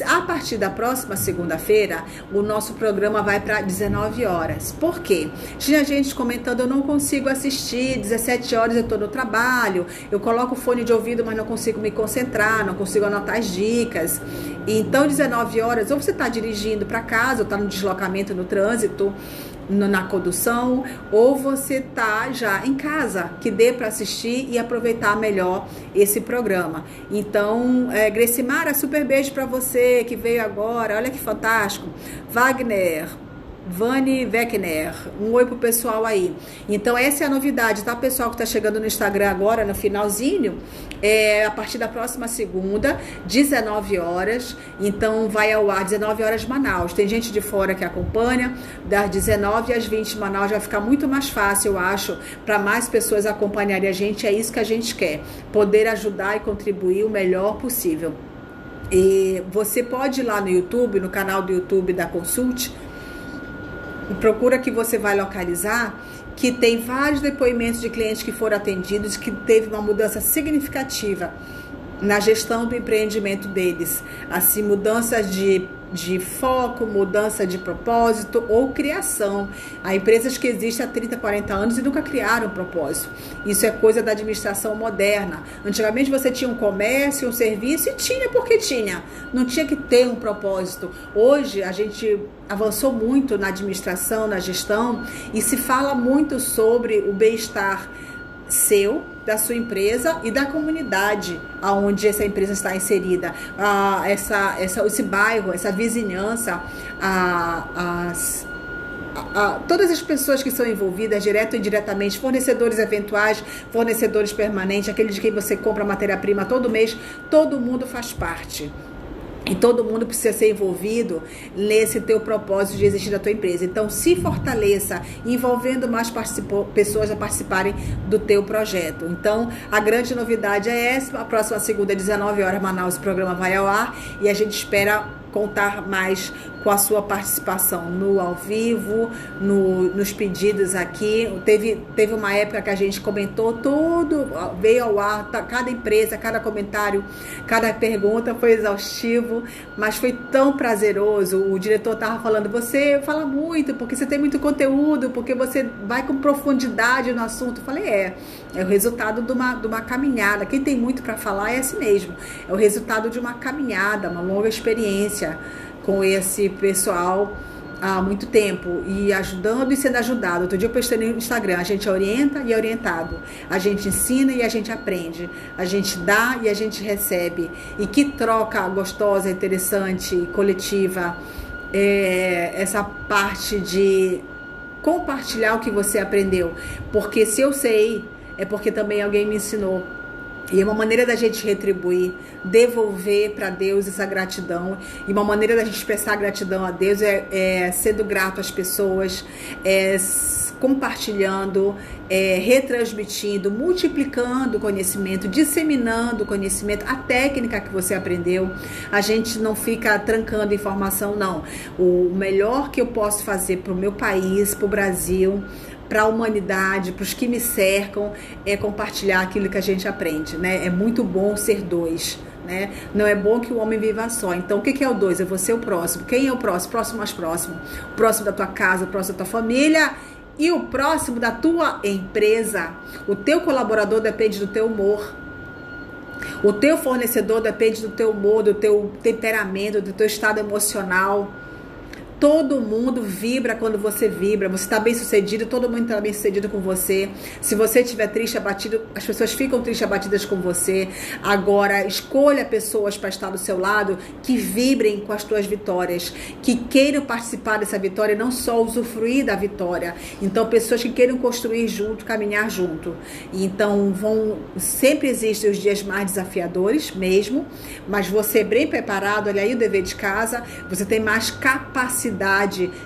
A partir da próxima segunda-feira, o nosso programa vai para 19 horas. Por quê? Tinha gente comentando, eu não consigo assistir, 17 horas eu estou no trabalho, eu coloco o fone de ouvido, mas não consigo me concentrar, não consigo anotar as dicas. Então, 19 horas, ou você está dirigindo para casa, ou está no deslocamento no trânsito, na condução, ou você tá já em casa, que dê para assistir e aproveitar melhor esse programa. Então, Grecimara, super beijo para você que veio agora, olha que fantástico. Wagner, Vani Weckner, um oi pro pessoal aí. Então essa é a novidade, tá, pessoal que tá chegando no Instagram agora, no finalzinho, a partir da próxima segunda, 19 horas, então vai ao ar, 19 horas Manaus. Tem gente de fora que acompanha, das 19 às 20 Manaus vai ficar muito mais fácil, eu acho, para mais pessoas acompanharem a gente, é isso que a gente quer, poder ajudar e contribuir o melhor possível. E você pode ir lá no YouTube, no canal do YouTube da Consult, procura que você vai localizar, que tem vários depoimentos de clientes que foram atendidos, que teve uma mudança significativa na gestão do empreendimento deles, assim, mudanças de foco, mudança de propósito ou criação. Há empresas que existem há 30, 40 anos e nunca criaram propósito. Isso é coisa da administração moderna. Antigamente você tinha um comércio, um serviço, e tinha porque tinha. Não tinha que ter um propósito. Hoje a gente avançou muito na administração, na gestão, e se fala muito sobre o bem-estar seu, da sua empresa e da comunidade aonde essa empresa está inserida, esse bairro, essa vizinhança, todas as pessoas que são envolvidas, direto e indiretamente, fornecedores eventuais, fornecedores permanentes, aqueles de quem você compra matéria-prima todo mês, todo mundo faz parte. E todo mundo precisa ser envolvido nesse teu propósito de existir da tua empresa. Então, se fortaleça, envolvendo mais pessoas a participarem do teu projeto. Então, a grande novidade é essa. A próxima segunda, 19 horas, Manaus, o programa vai ao ar. E a gente espera contar mais com a sua participação no ao vivo, nos pedidos aqui. Teve uma época que a gente comentou tudo, veio ao ar, cada empresa, cada comentário, cada pergunta foi exaustivo, mas foi tão prazeroso. O diretor estava falando, você fala muito, porque você tem muito conteúdo, porque você vai com profundidade no assunto. Eu falei, é o resultado de uma caminhada. Quem tem muito para falar é assim mesmo. É o resultado de uma caminhada, uma longa experiência com esse pessoal há muito tempo e ajudando e sendo ajudado. Outro dia eu postei no Instagram, a gente orienta e é orientado, a gente ensina e a gente aprende, a gente dá e a gente recebe. E que troca gostosa, interessante e coletiva, essa parte de compartilhar o que você aprendeu, porque se eu sei, é porque também alguém me ensinou. E é uma maneira da gente retribuir, devolver para Deus essa gratidão. E uma maneira da gente expressar gratidão a Deus é sendo grato às pessoas, compartilhando, retransmitindo, multiplicando o conhecimento, disseminando o conhecimento, a técnica que você aprendeu. A gente não fica trancando informação, não. O melhor que eu posso fazer para o meu país, para o Brasil, para a humanidade, para os que me cercam, é compartilhar aquilo que a gente aprende, né? É muito bom ser dois, né? Não é bom que o homem viva só. Então, o que é o dois? É você o próximo. Quem é o próximo? Próximo mais próximo. O próximo da tua casa, o próximo da tua família e o próximo da tua empresa. O teu colaborador depende do teu humor. O teu fornecedor depende do teu humor, do teu temperamento, do teu estado emocional. Todo mundo vibra quando você vibra. Você está bem sucedido, todo mundo está bem sucedido com você. Se você estiver triste, abatido, as pessoas ficam tristes, abatidas com você. Agora, escolha pessoas para estar do seu lado que vibrem com as tuas vitórias, que queiram participar dessa vitória e não só usufruir da vitória. Então, pessoas que queiram construir junto, caminhar junto. Então, sempre existem os dias mais desafiadores mesmo, mas você bem preparado, olha aí o dever de casa, você tem mais capacidade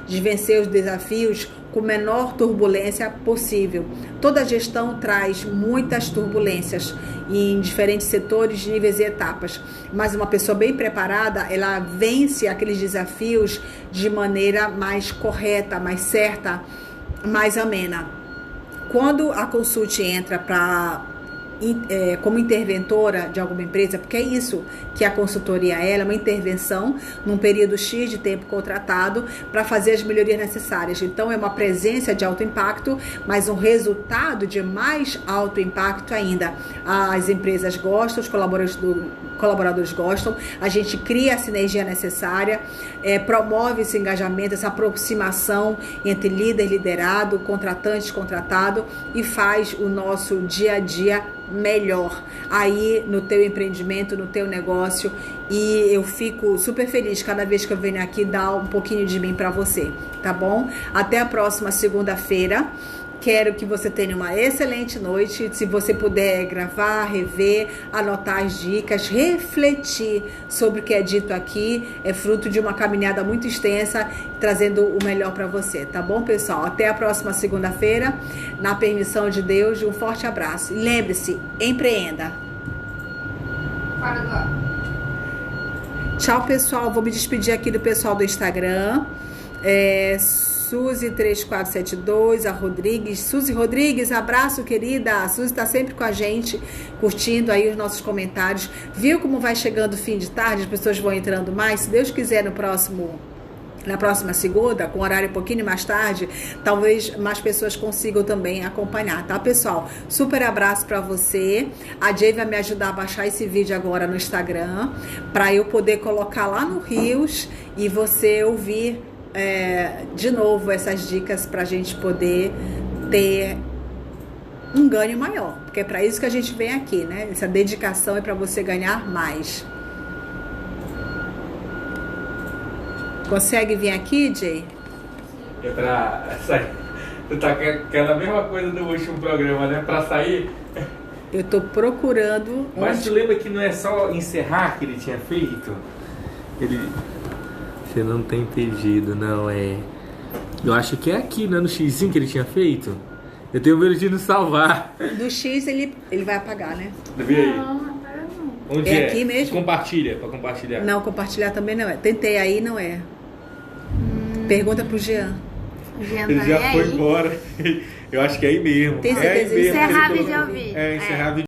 de vencer os desafios com menor turbulência possível. Toda gestão traz muitas turbulências em diferentes setores, níveis e etapas, mas uma pessoa bem preparada, ela vence aqueles desafios de maneira mais correta, mais certa, mais amena. Quando a Consult entra como interventora de alguma empresa, porque é isso que a consultoria é uma intervenção num período X de tempo contratado para fazer as melhorias necessárias. Então é uma presença de alto impacto, mas um resultado de mais alto impacto ainda. As empresas gostam, os colaboradores gostam, a gente cria a sinergia necessária, promove esse engajamento, essa aproximação entre líder, liderado, contratante, contratado, e faz o nosso dia a dia melhor aí no teu empreendimento, no teu negócio. E eu fico super feliz cada vez que eu venho aqui dar um pouquinho de mim para você, tá bom? Até a próxima segunda-feira. Quero que você tenha uma excelente noite. Se você puder gravar, rever, anotar as dicas, refletir sobre o que é dito aqui, é fruto de uma caminhada muito extensa, trazendo o melhor para você, tá bom, pessoal? Até a próxima segunda-feira, na permissão de Deus. Um forte abraço. E lembre-se, empreenda. Fora do ar. Tchau, pessoal. Vou me despedir aqui do pessoal do Instagram. Suzy3472, a Rodrigues. Suzy Rodrigues, abraço, querida. A Suzy está sempre com a gente, curtindo aí os nossos comentários. Viu como vai chegando o fim de tarde, as pessoas vão entrando mais? Se Deus quiser, na próxima segunda, com horário um pouquinho mais tarde, talvez mais pessoas consigam também acompanhar, tá, pessoal? Super abraço para você. A Jay vai me ajudar a baixar esse vídeo agora no Instagram, para eu poder colocar lá no Rios e você ouvir de novo essas dicas para a gente poder ter um ganho maior, porque é para isso que a gente vem aqui, né? Essa dedicação é para você ganhar mais. Consegue vir aqui, Jay? É pra sair. Você tá com aquela mesma coisa do último programa, né? Pra sair. Eu tô procurando. Mas tu lembra que não é só encerrar que ele tinha feito? Você não tem pedido, não é? Eu acho que é aqui, né? No xizinho que ele tinha feito. Eu tenho medo de não salvar. Do X ele vai apagar, né? Vê aí. Não, apaga não. Onde É aqui mesmo? Compartilha, pra compartilhar. Não, compartilhar também não é. Tentei aí, não é. Pergunta pro Jean. Ele já foi embora. Eu acho que é aí mesmo. Tem é aí certeza? mesmo. Encerrar Ele vídeo colocou. ao vídeo. Encerrar vídeo.